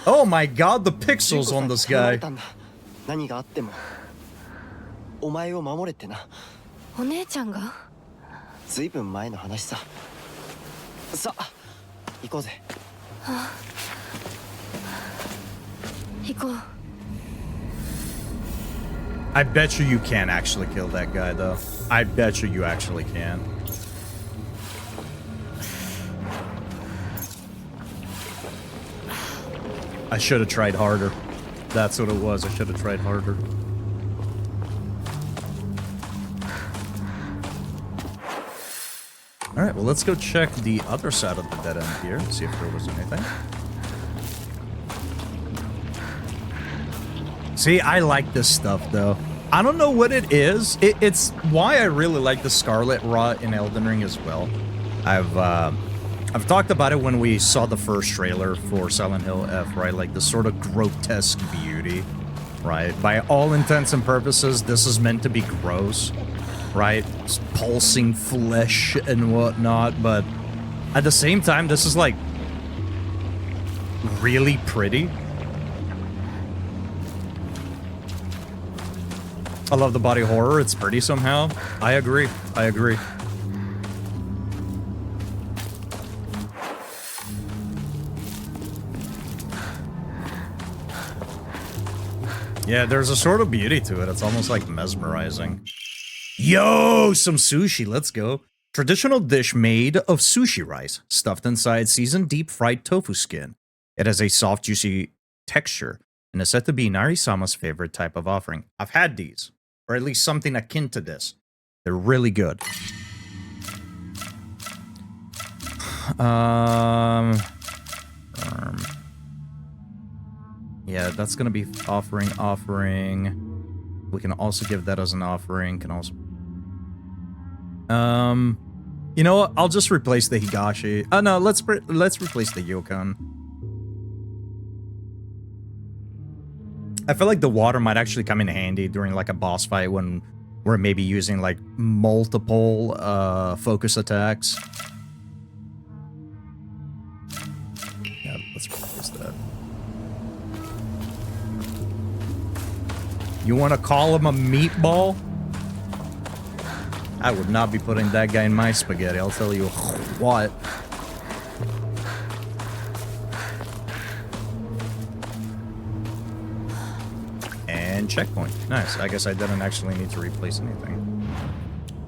Oh my god, the pixels on this guy. I bet you can actually kill that guy, though. I bet you actually can. I should have tried harder. That's what it was. I should have tried harder. Alright, well, let's go check the other side of the dead end here. See if there was anything. See, I like this stuff, though. I don't know what it is. It's why I really like the Scarlet Rot in Elden Ring as well. I've I've talked about it when we saw the first trailer for Silent Hill F, right? Like the sort of grotesque beauty, right? By all intents and purposes, this is meant to be gross, right? It's pulsing flesh and whatnot, but at the same time, this is like really pretty. I love the body horror. It's pretty somehow. I agree. I agree. Yeah, there's a sort of beauty to it. It's almost like mesmerizing. Yo, some sushi. Let's go. Traditional dish made of sushi rice, stuffed inside seasoned deep-fried tofu skin. It has a soft, juicy texture and is said to be Nari-sama's favorite type of offering. I've had these, or at least something akin to this. They're really good. Yeah, that's gonna be offering. We can also give that as an offering. Can also. You know what? I'll just replace the Higashi. Oh no, let's replace the Yokon. I feel like the water might actually come in handy during like a boss fight when we're maybe using like multiple focus attacks. Yeah, let's replace that. You want to call him a meatball? I would not be putting that guy in my spaghetti, I'll tell you what. And checkpoint. Nice. I guess I didn't actually need to replace anything.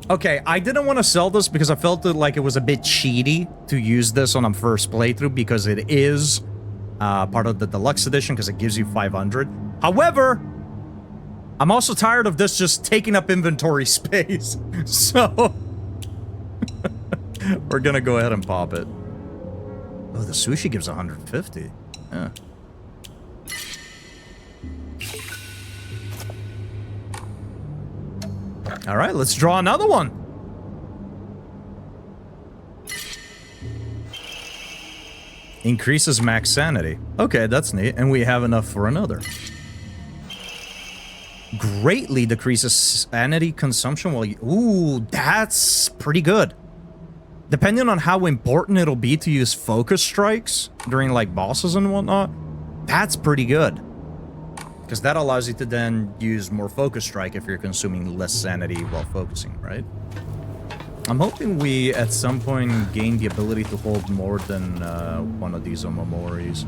Okay, I didn't want to sell this because I felt like it was a bit cheaty to use this on a first playthrough because it is part of the deluxe edition because it gives you 500. However, I'm also tired of this just taking up inventory space, so we're gonna go ahead and pop it. Oh, the sushi gives 150. Yeah. All right, let's draw another one. Increases max sanity. Okay, that's neat, and we have enough for another. Greatly decreases sanity consumption while you... Ooh, that's pretty good. Depending on how important it'll be to use focus strikes during, like, bosses and whatnot, that's pretty good. Because that allows you to then use more focus strike if you're consuming less sanity while focusing, right? I'm hoping we, at some point, gain the ability to hold more than one of these Omomoris.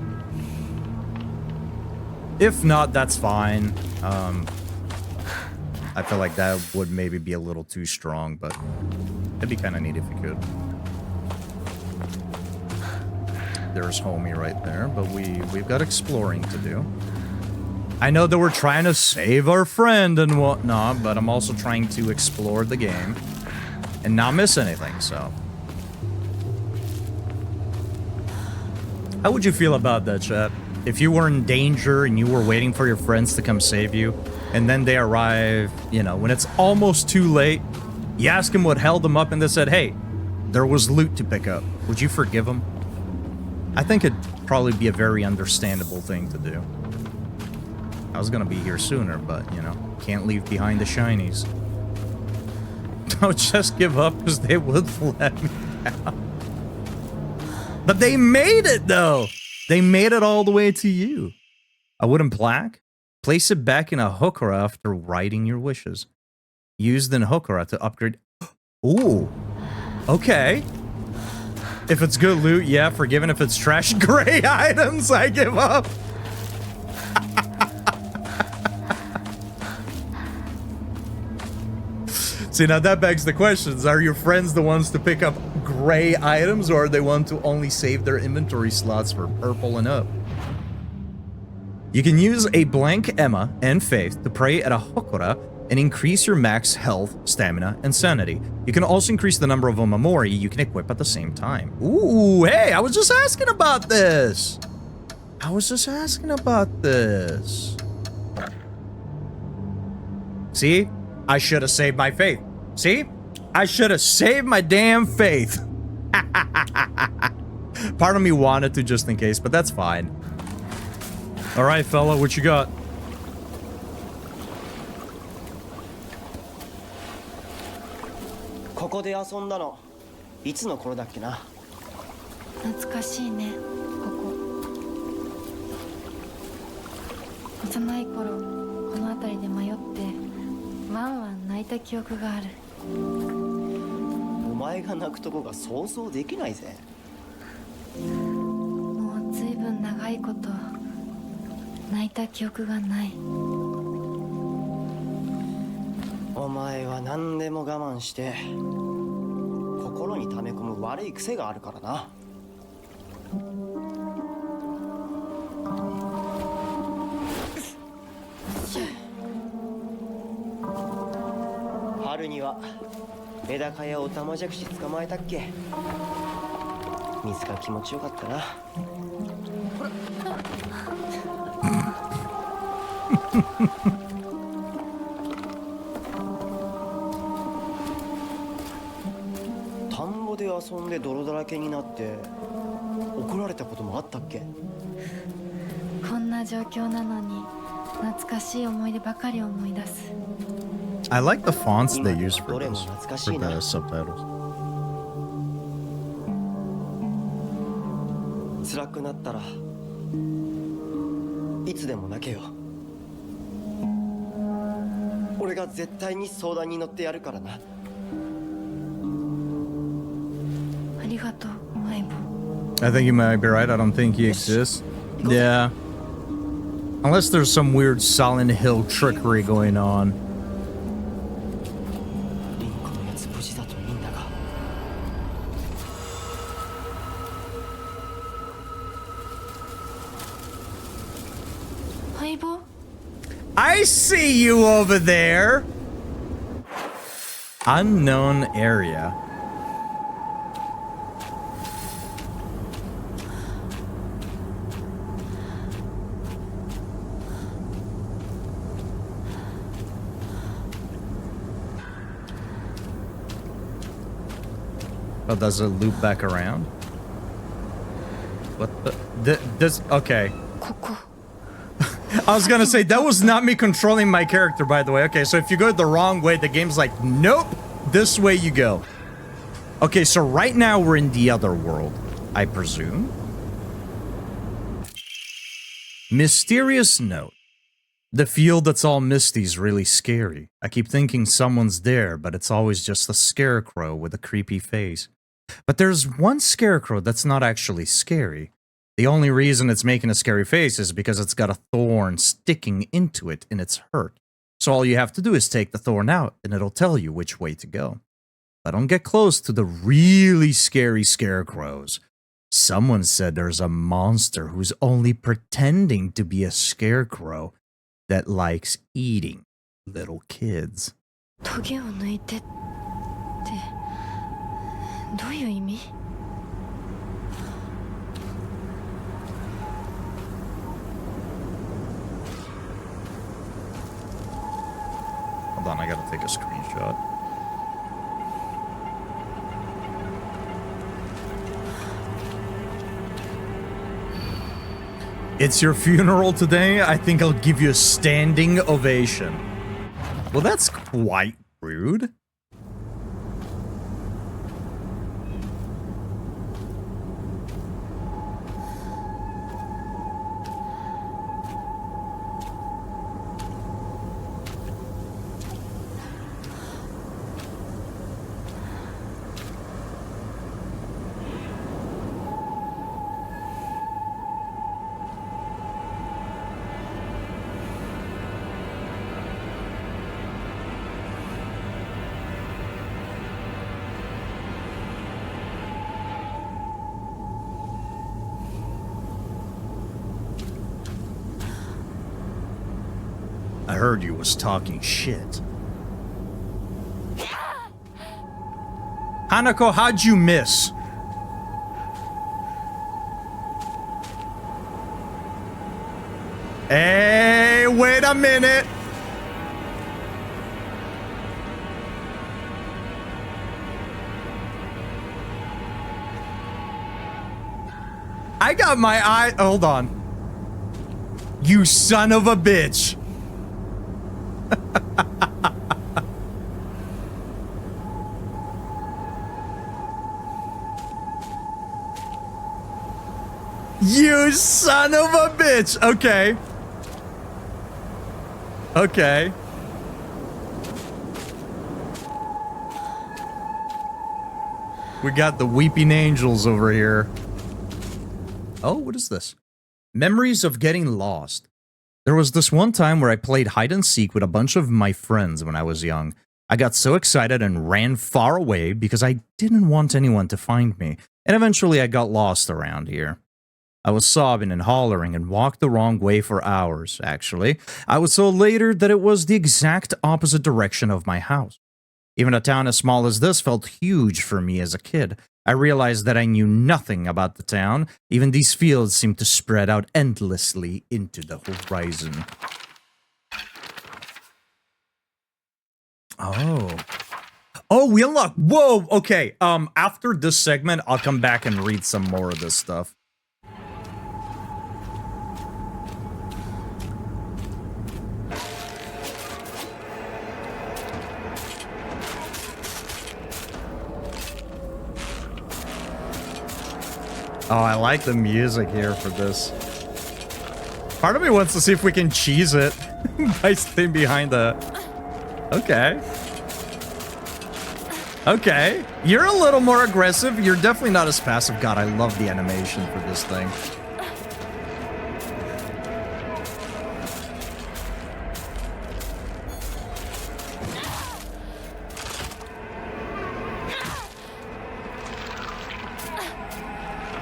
If not, that's fine. I feel like that would maybe be a little too strong, but it'd be kind of neat if we could. There's Homie right there, but we've got exploring to do. I know that we're trying to save our friend and whatnot, but I'm also trying to explore the game and not miss anything, so. How would you feel about that, chat? If you were in danger and you were waiting for your friends to come save you, and then they arrive, you know, when it's almost too late, you ask them what held them up and they said, hey, there was loot to pick up. Would you forgive them? I think it'd probably be a very understandable thing to do. I was gonna be here sooner, but, you know, can't leave behind the shinies. Don't just give up because they would let me down. But they made it, though! They made it all the way to you. A wooden plaque? Place it back in a hokora after writing your wishes. Used in hokora to upgrade... Ooh. Okay. If it's good loot, yeah, forgiven. If it's trash gray items, I give up. See, now that begs the questions. Are your friends the ones to pick up gray items, or are they one to only save their inventory slots for purple and up? You can use a blank Emma and Faith to pray at a hokora and increase your max health, stamina, and sanity. You can also increase the number of Omamori you can equip at the same time. Ooh, hey, I was just asking about this. See? I should have saved my faith. See? I should have saved my damn faith. Part of me wanted to just in case, but that's fine. All right, fella, what you got? Koko de asonda no. Itsu no koro dakke na? 懐かしいねここ。幼い頃この辺りで迷ってワンワン泣いた記憶がある。お前が泣くとこが想像できないぜ。もうずいぶん長いこと泣いた記憶がない。お前は何でも我慢して心に溜め込む悪い癖があるからな。春にはメダカやオタマジャクシ捕まえたっけ。水が気持ちよかったな。田んぼで遊んで泥だらけになって怒られたこともあったっけ。こんな状況なのに懐かしい思い出ばかり思い出す。 I like the fonts they use for Dore mo this, natsukashi for the na. subtitles. 辛くなったらいつでも泣けよ。俺が絶対に相談に乗ってやるからな。ありがとう相棒。 I think you might be right. I don't think he exists. Yeah. Unless there's some weird Silent Hill trickery going on. リンコのやつ無事だといいんだが。相棒 I see you over there. Unknown area. Oh, does it loop back around? What the? Does okay. ここ I was gonna say, that was not me controlling my character, by the way. Okay, so if you go the wrong way, the game's like, nope, this way you go. Okay, so right now we're in the other world, I presume. Mysterious note. The field that's all misty is really scary. I keep thinking someone's there, but it's always just a scarecrow with a creepy face. But there's one scarecrow that's not actually scary. The only reason it's making a scary face is because it's got a thorn sticking into it and it's hurt. So all you have to do is take the thorn out and it'll tell you which way to go. But don't get close to the really scary scarecrows. Someone said there's a monster who's only pretending to be a scarecrow that likes eating little kids. トゲを抜いてってどういう意味？ Hold on, I gotta take a screenshot. It's your funeral today? I think I'll give you a standing ovation. Well, that's quite rude. I heard you was talking shit. Hanako, how'd you miss? Hey, wait a minute. I got my eye. Hold on. You son of a bitch. You son of a bitch. Okay. Okay. We got the weeping angels over here. Oh, what is this? Memories of getting lost. There was this one time where I played hide and seek with a bunch of my friends when I was young. I got so excited and ran far away because I didn't want anyone to find me. And eventually I got lost around here. I was sobbing and hollering and walked the wrong way for hours, actually. I was so later that it was the exact opposite direction of my house. Even a town as small as this felt huge for me as a kid. I realized that I knew nothing about the town. Even these fields seemed to spread out endlessly into the horizon. Oh. Oh, we unlocked. Whoa, okay. After this segment, I'll come back and read some more of this stuff. Oh, I like the music here for this. Part of me wants to see if we can cheese it by staying behind the... Okay. Okay. You're a little more aggressive. You're definitely not as passive. God, I love the animation for this thing.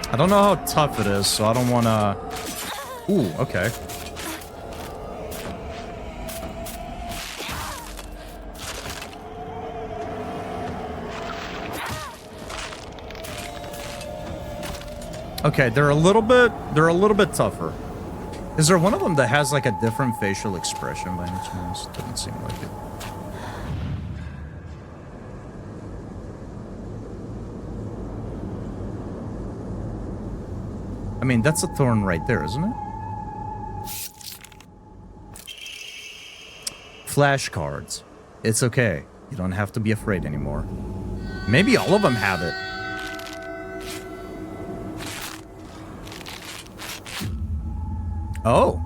I don't know how tough it is, so I don't want to... Ooh, okay. Okay, they're a little bit tougher. Is there one of them that has like a different facial expression by any chance? Doesn't seem like it. I mean, that's a thorn right there, isn't it? Flashcards. It's okay. You don't have to be afraid anymore. Maybe all of them have it. Oh.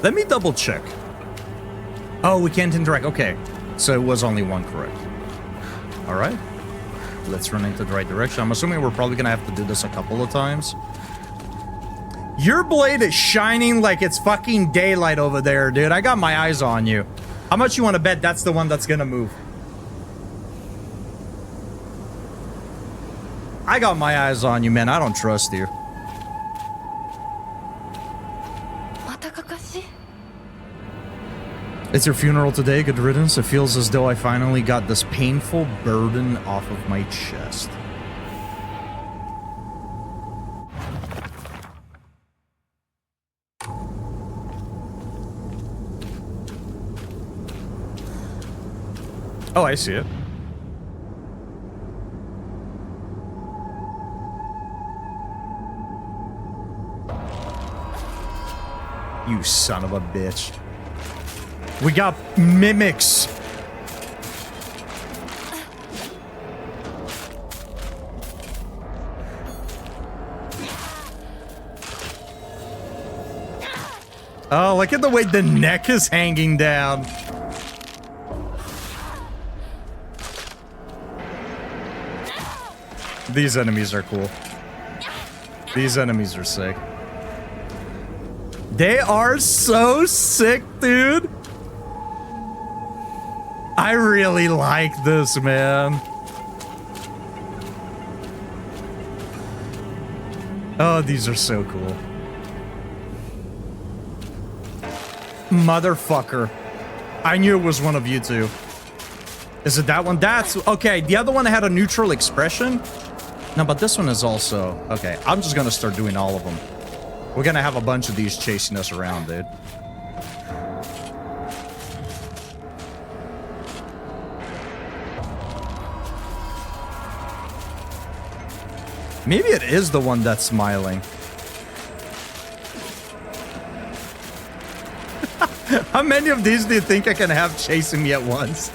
Let me double check. Oh, we can't interact. Okay. So it was only one correct. All right. Let's run into the right direction. I'm assuming we're probably going to have to do this a couple of times. Your blade is shining like it's fucking daylight over there, dude. I got my eyes on you. How much you want to bet that's the one that's going to move? I got my eyes on you, man. I don't trust you. It's your funeral today. Good riddance. It feels as though I finally got this painful burden off of my chest. Oh, I see it. You son of a bitch. We got mimics. Oh, look at the way the neck is hanging down. These enemies are cool. These enemies are sick. They are so sick, dude. I really like this, man. Oh, these are so cool. Motherfucker. I knew it was one of you two. Is it that one? That's... Okay, the other one had a neutral expression. No, but this one is also... Okay, I'm just gonna start doing all of them. We're gonna have a bunch of these chasing us around, dude. Maybe it is the one that's smiling. How many of these do you think I can have chasing me at once?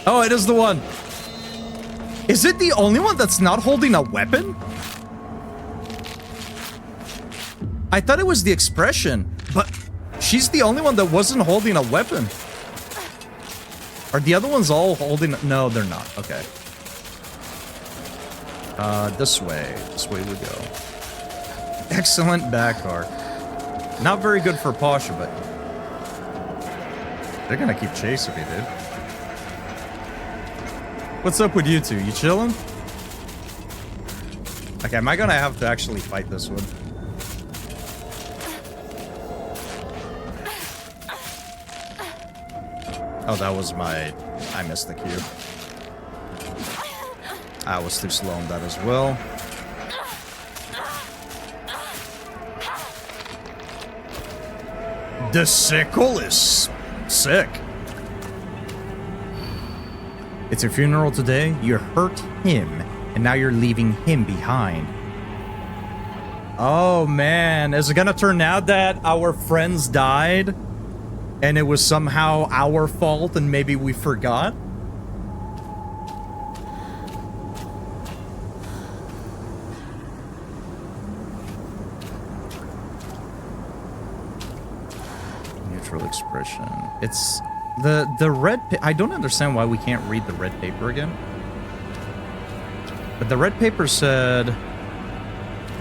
Oh, it is the one. Is it the only one that's not holding a weapon? I thought it was the expression, but she's the only one that wasn't holding a weapon. Are the other ones all holding? No, they're not. Okay. This way. This way we go. Excellent back arc. Not very good for Pasha, but they're gonna keep chasing me, dude. What's up with you two? You chilling? Okay, am I gonna have to actually fight this one? Oh, that was my... I missed the cue. I was too slow on that as well. The sickle is sick. It's your funeral today. You hurt him, and now you're leaving him behind. Oh man, is it gonna turn out that our friends died? And it was somehow our fault and maybe we forgot? Neutral expression. It's the red I don't understand why we can't read the red paper again. But the red paper said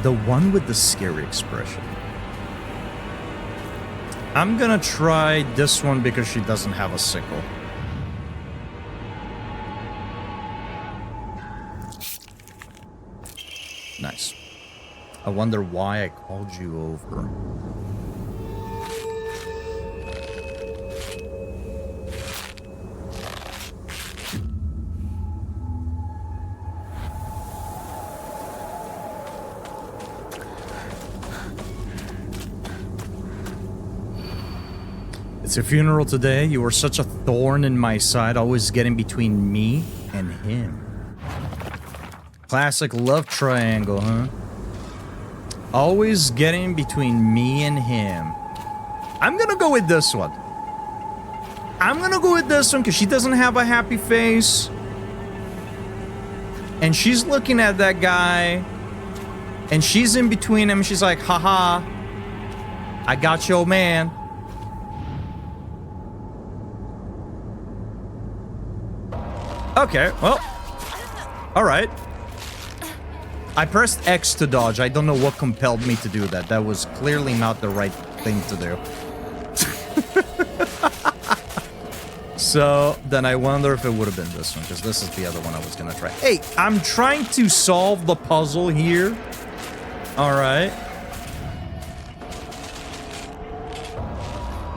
the one with the scary expression. I'm gonna try this one because she doesn't have a sickle. Nice. I wonder why I called you over. It's your funeral today. You were such a thorn in my side, always getting between me and him. Classic love triangle, huh? Always getting between me and him. I'm gonna go with this one. I'm gonna go with this one because she doesn't have a happy face. And she's looking at that guy. And she's in between him. She's like, haha. I got your man. Okay, well, all right. I pressed X to dodge. I don't know what compelled me to do that. That was clearly not the right thing to do. So then I wonder if it would have been this one, because this is the other one I was gonna try. Hey, I'm trying to solve the puzzle here. All right.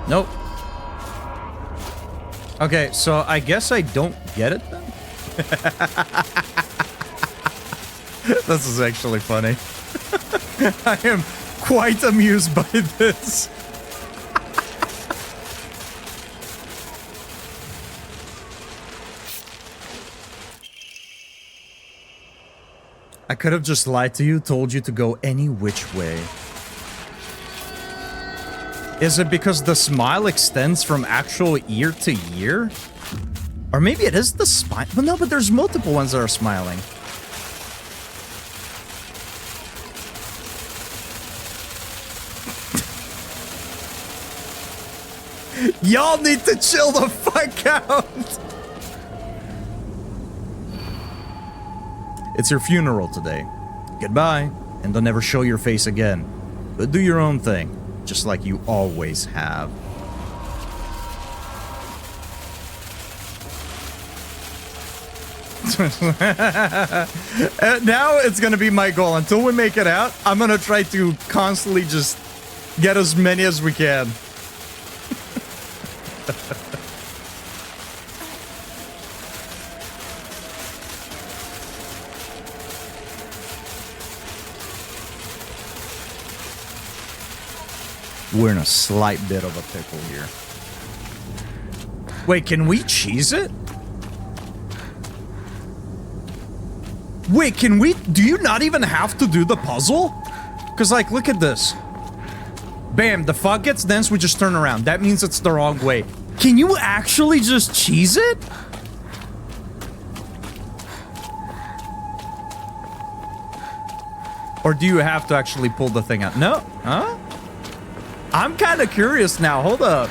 Nope. Okay, so I guess I don't get it then? This is actually funny. I am quite amused by this. I could have just lied to you, told you to go any which way. Is it because the smile extends from actual ear to ear? Or maybe it is the smile. Well, no, but there's multiple ones that are smiling. Y'all need to chill the fuck out. It's your funeral today. Goodbye, and don't ever show your face again. But do your own thing, just like you always have. Now it's gonna be my goal. Until we make it out, I'm gonna try to constantly just get as many as we can. We're in a slight bit of a pickle here. Wait, can we cheese it? Wait, can we? Do you not even have to do the puzzle? Because, like, look at this. Bam, the fog gets dense, we just turn around. That means it's the wrong way. Can you actually just cheese it? Or do you have to actually pull the thing out? No? Huh? I'm kind of curious now. Hold up.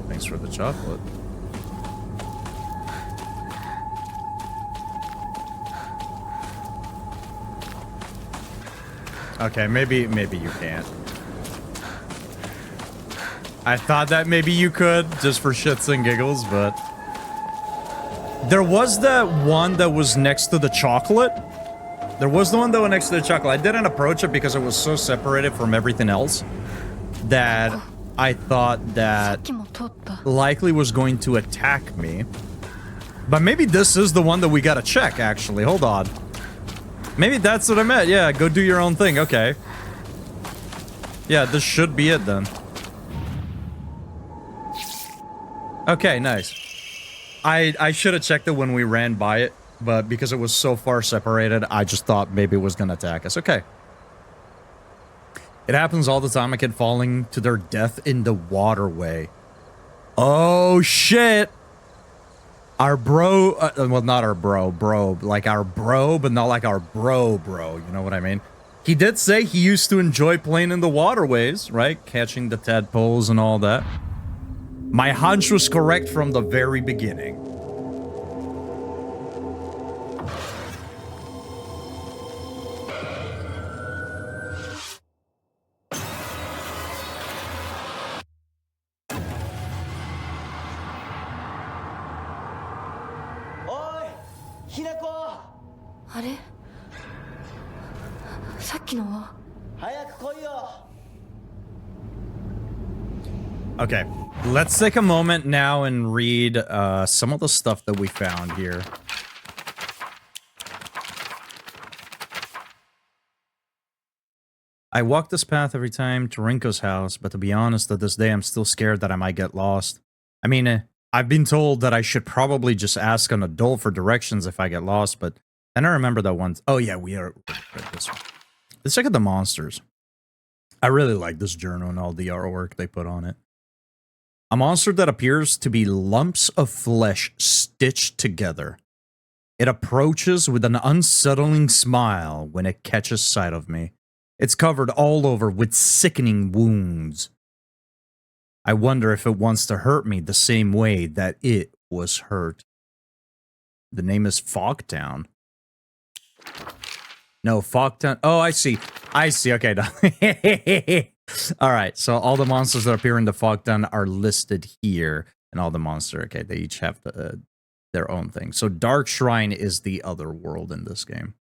Thanks for the chocolate. Okay, maybe you can't. I thought that maybe you could, just for shits and giggles, but... There was that one that was next to the chocolate. There was the one that was next to the chocolate. I didn't approach it because it was so separated from everything else that I thought that likely was going to attack me. But maybe this is the one that we gotta check, actually. Hold on. Maybe that's what I meant. Yeah, go do your own thing. Okay. Yeah, this should be it then. Okay, nice. I should have checked it when we ran by it, but because it was so far separated, I just thought maybe it was going to attack us. Okay. It happens all the time. I keep falling to their death in the waterway. Oh, shit. Our bro, well, not our bro, like our bro, but not like our bro, you know what I mean? He did say he used to enjoy playing in the waterways, right? Catching the tadpoles and all that. My hunch was correct from the very beginning. Okay, let's take a moment now and read some of the stuff that we found here. I walk this path every time to Rinko's house, but to be honest, to this day, I'm still scared that I might get lost. I mean, I've been told that I should probably just ask an adult for directions if I get lost, but then I remember that one. Oh yeah, we are read this one. Let's check out the monsters. I really like this journal and all the artwork they put on it. A monster that appears to be lumps of flesh stitched together. It approaches with an unsettling smile when it catches sight of me. It's covered all over with sickening wounds. I wonder if it wants to hurt me the same way that it was hurt. The name is Fogtown. No, Fogtown. Oh, I see. I see. Okay. All right. So all the monsters that appear in the Fogtown are listed here. And all the monsters, okay, they each have their own thing. So Dark Shrine is the other world in this game.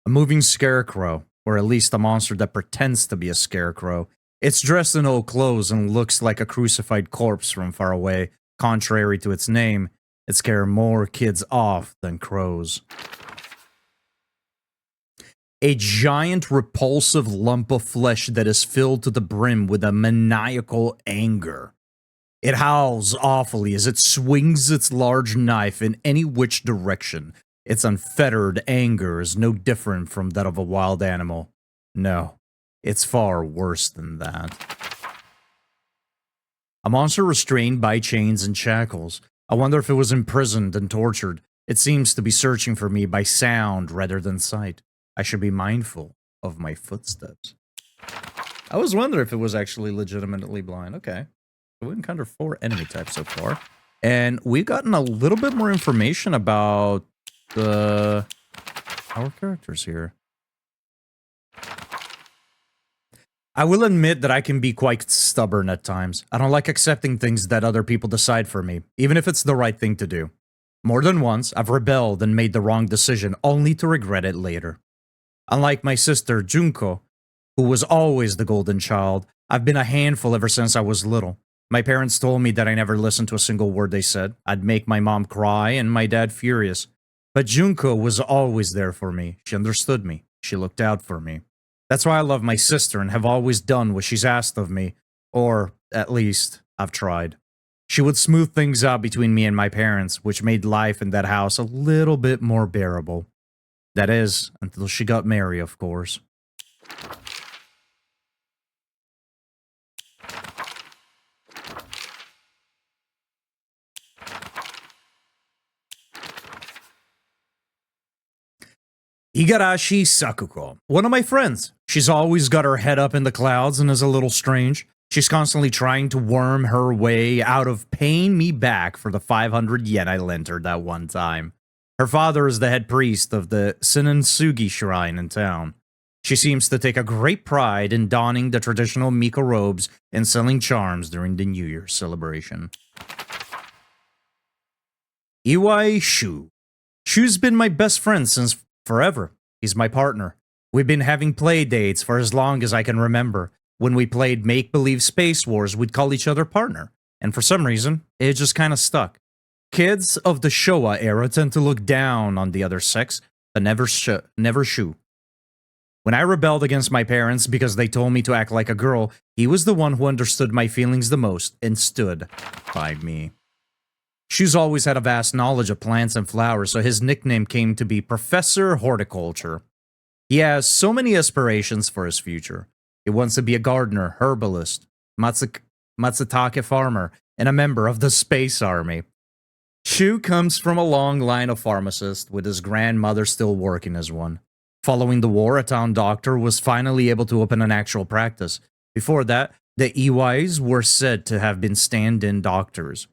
A moving scarecrow, or at least a monster that pretends to be a scarecrow. It's dressed in old clothes and looks like a crucified corpse from far away. Contrary to its name, it scares more kids off than crows. A giant, repulsive lump of flesh that is filled to the brim with a maniacal anger. It howls awfully as it swings its large knife in any which direction. Its unfettered anger is no different from that of a wild animal. No, it's far worse than that. A monster restrained by chains and shackles. I wonder if it was imprisoned and tortured. It seems to be searching for me by sound rather than sight. I should be mindful of my footsteps. I was wondering if it was actually legitimately blind. Okay. So we encountered 4 enemy types so far. And we've gotten a little bit more information about our characters here. I will admit that I can be quite stubborn at times. I don't like accepting things that other people decide for me, even if it's the right thing to do. More than once, I've rebelled and made the wrong decision, only to regret it later. Unlike my sister, Junko, who was always the golden child, I've been a handful ever since I was little. My parents told me that I never listened to a single word they said. I'd make my mom cry and my dad furious. But Junko was always there for me. She understood me. She looked out for me. That's why I love my sister and have always done what she's asked of me. Or, at least, I've tried. She would smooth things out between me and my parents, which made life in that house a little bit more bearable. That is, until she got married, of course. Igarashi Sakuko, one of my friends. She's always got her head up in the clouds and is a little strange. She's constantly trying to worm her way out of paying me back for the 500 yen I lent her that one time. Her father is the head priest of the Senensugi shrine in town. She seems to take a great pride in donning the traditional Miko robes and selling charms during the New Year's celebration. Iwai Shu. Shu's been my best friend since forever. He's my partner. We've been having play dates for as long as I can remember. When we played make-believe Space Wars, we'd call each other partner. And for some reason, it just kind of stuck. Kids of the Showa era tend to look down on the other sex, but never Shu. When I rebelled against my parents because they told me to act like a girl, he was the one who understood my feelings the most and stood by me. Shu's always had a vast knowledge of plants and flowers, so his nickname came to be Professor Horticulture. He has so many aspirations for his future. He wants to be a gardener, herbalist, Matsutake farmer, and a member of the Space Army. Shu comes from a long line of pharmacists, with his grandmother still working as one. Following the war, a town doctor was finally able to open an actual practice. Before that, the Iwais were said to have been stand-in doctors.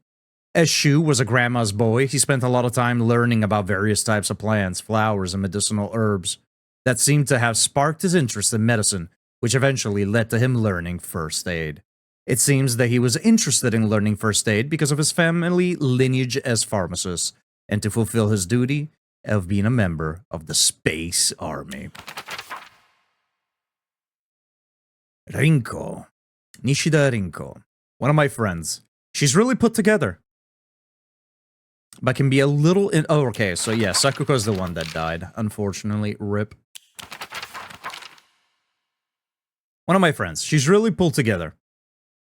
As Shu was a grandma's boy, he spent a lot of time learning about various types of plants, flowers, and medicinal herbs that seemed to have sparked his interest in medicine, which eventually led to him learning first aid. It seems that he was interested in learning first aid because of his family lineage as pharmacists, and to fulfill his duty of being a member of the Space Army. Rinko. Nishida Rinko. One of my friends. She's really put together, but can be a little oh, okay, so yeah, Sakuko's the one that died. Unfortunately, rip. One of my friends. She's really pulled together.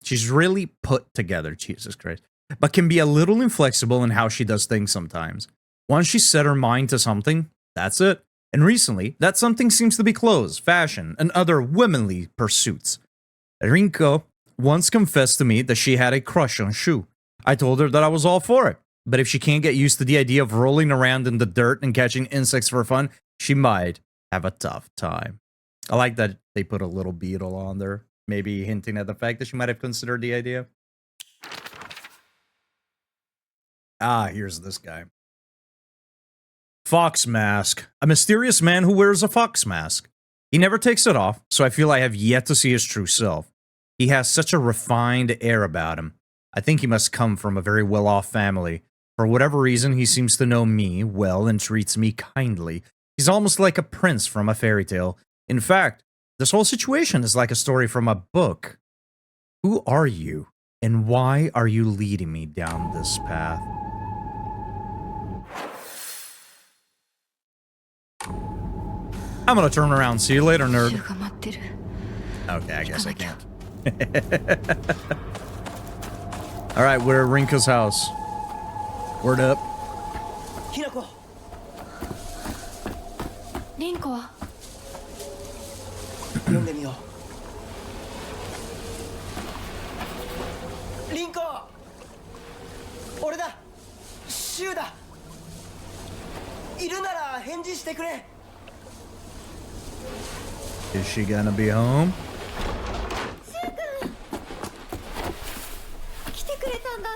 She's really put together, Jesus Christ. But can be a little inflexible in how she does things sometimes. Once she set her mind to something, that's it. And recently, that something seems to be clothes, fashion, and other womanly pursuits. Rinko once confessed to me that she had a crush on Shu. I told her that I was all for it. But if she can't get used to the idea of rolling around in the dirt and catching insects for fun, she might have a tough time. I like that they put a little beetle on there, maybe hinting at the fact that she might have considered the idea. Ah, here's this guy. Fox mask. A mysterious man who wears a fox mask. He never takes it off, so I feel I have yet to see his true self. He has such a refined air about him. I think he must come from a very well-off family. For whatever reason, he seems to know me well and treats me kindly. He's almost like a prince from a fairy tale. In fact, this whole situation is like a story from a book. Who are you, and why are you leading me down this path? I'm gonna turn around. See you later, nerd. Okay, I guess I can't. Alright, we're at Rinko's house. Word up. Hinako. Rinko. 読んでみよう。リンコ。俺だ。シュウだ。いるなら返事してくれ。Is she gonna be home? 来てくれたんだ。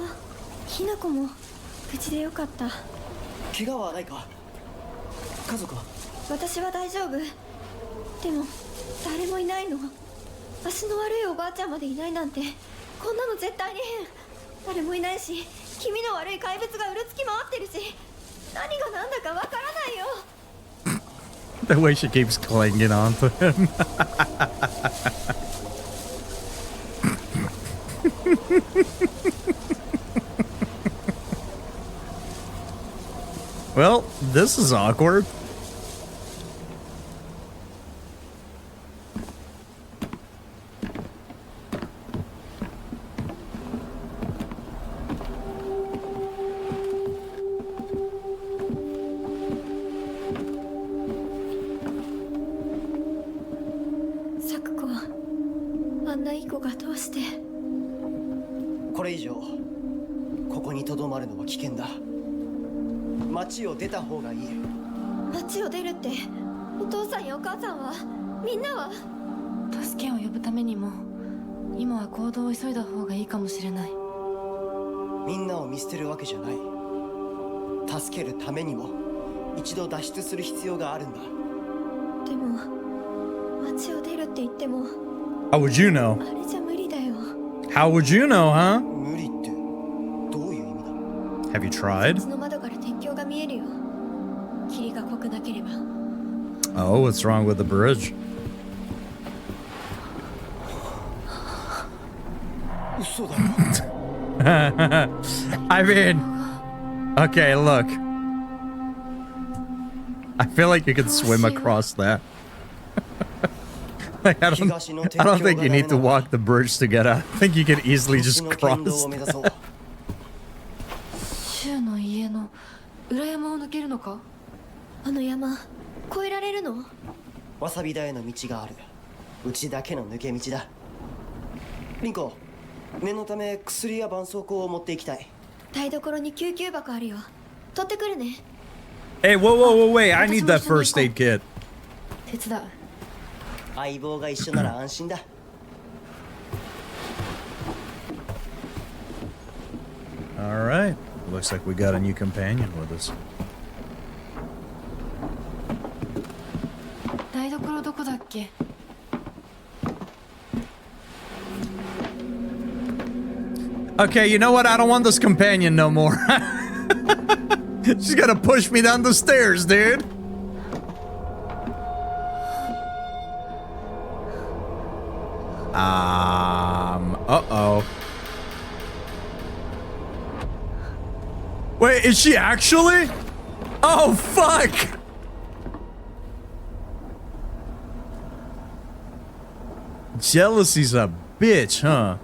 あ、ひなこも無事でよかった。怪我はないか。家族は。私は大丈夫。でも誰もいないの。足の悪いおばあちゃんまでいないなんて、こんなの絶対に変。誰もいないし、気味の悪い怪物がうるつき回ってるし、何が何だかわからないよ。The way she keeps clinging on to him. Well, this is awkward. Sakko, これ以上ここにとどまるのは危険だ。町を出た方がいい。町を出るって、お父さんやお母さんは、みんなは。助けを呼ぶためにも今は行動を急いだ方がいいかもしれない。みんなを見捨てるわけじゃない。助けるためにも一度脱出する必要があるんだ。でも町を出るって言っても How would you know? あれじゃ無理だよ。 How would you know, huh? 無理ってどういう意味だ？ Have you tried? その窓から天井が見えるよ。霧が濃くなければ。 Oh, what's wrong with the bridge? 嘘だろ。I mean, okay, look. I feel like you could swim across that. Like, I don't think you need to walk the bridge to get out. I think you could easily just cross. 柊の家の裏山を抜けるのか？あの山越えられるの？わさび田への道がある。うちだけの抜け道だ。リンコ、念のため薬や絆創膏を持っていきたい。台所に救急箱あるよ。取ってくるね。 Hey, whoa, whoa, whoa, wait. I need that first aid kit. 手伝う。相棒が一緒なら安心だ。All right. Looks like we got a new companion with us. 台所どこだっけ？ Okay, you know what? I don't want this companion no more. She's gonna push me down the stairs, dude. Uh-oh. Wait, is she actually? Oh, fuck! Jealousy's a bitch, huh?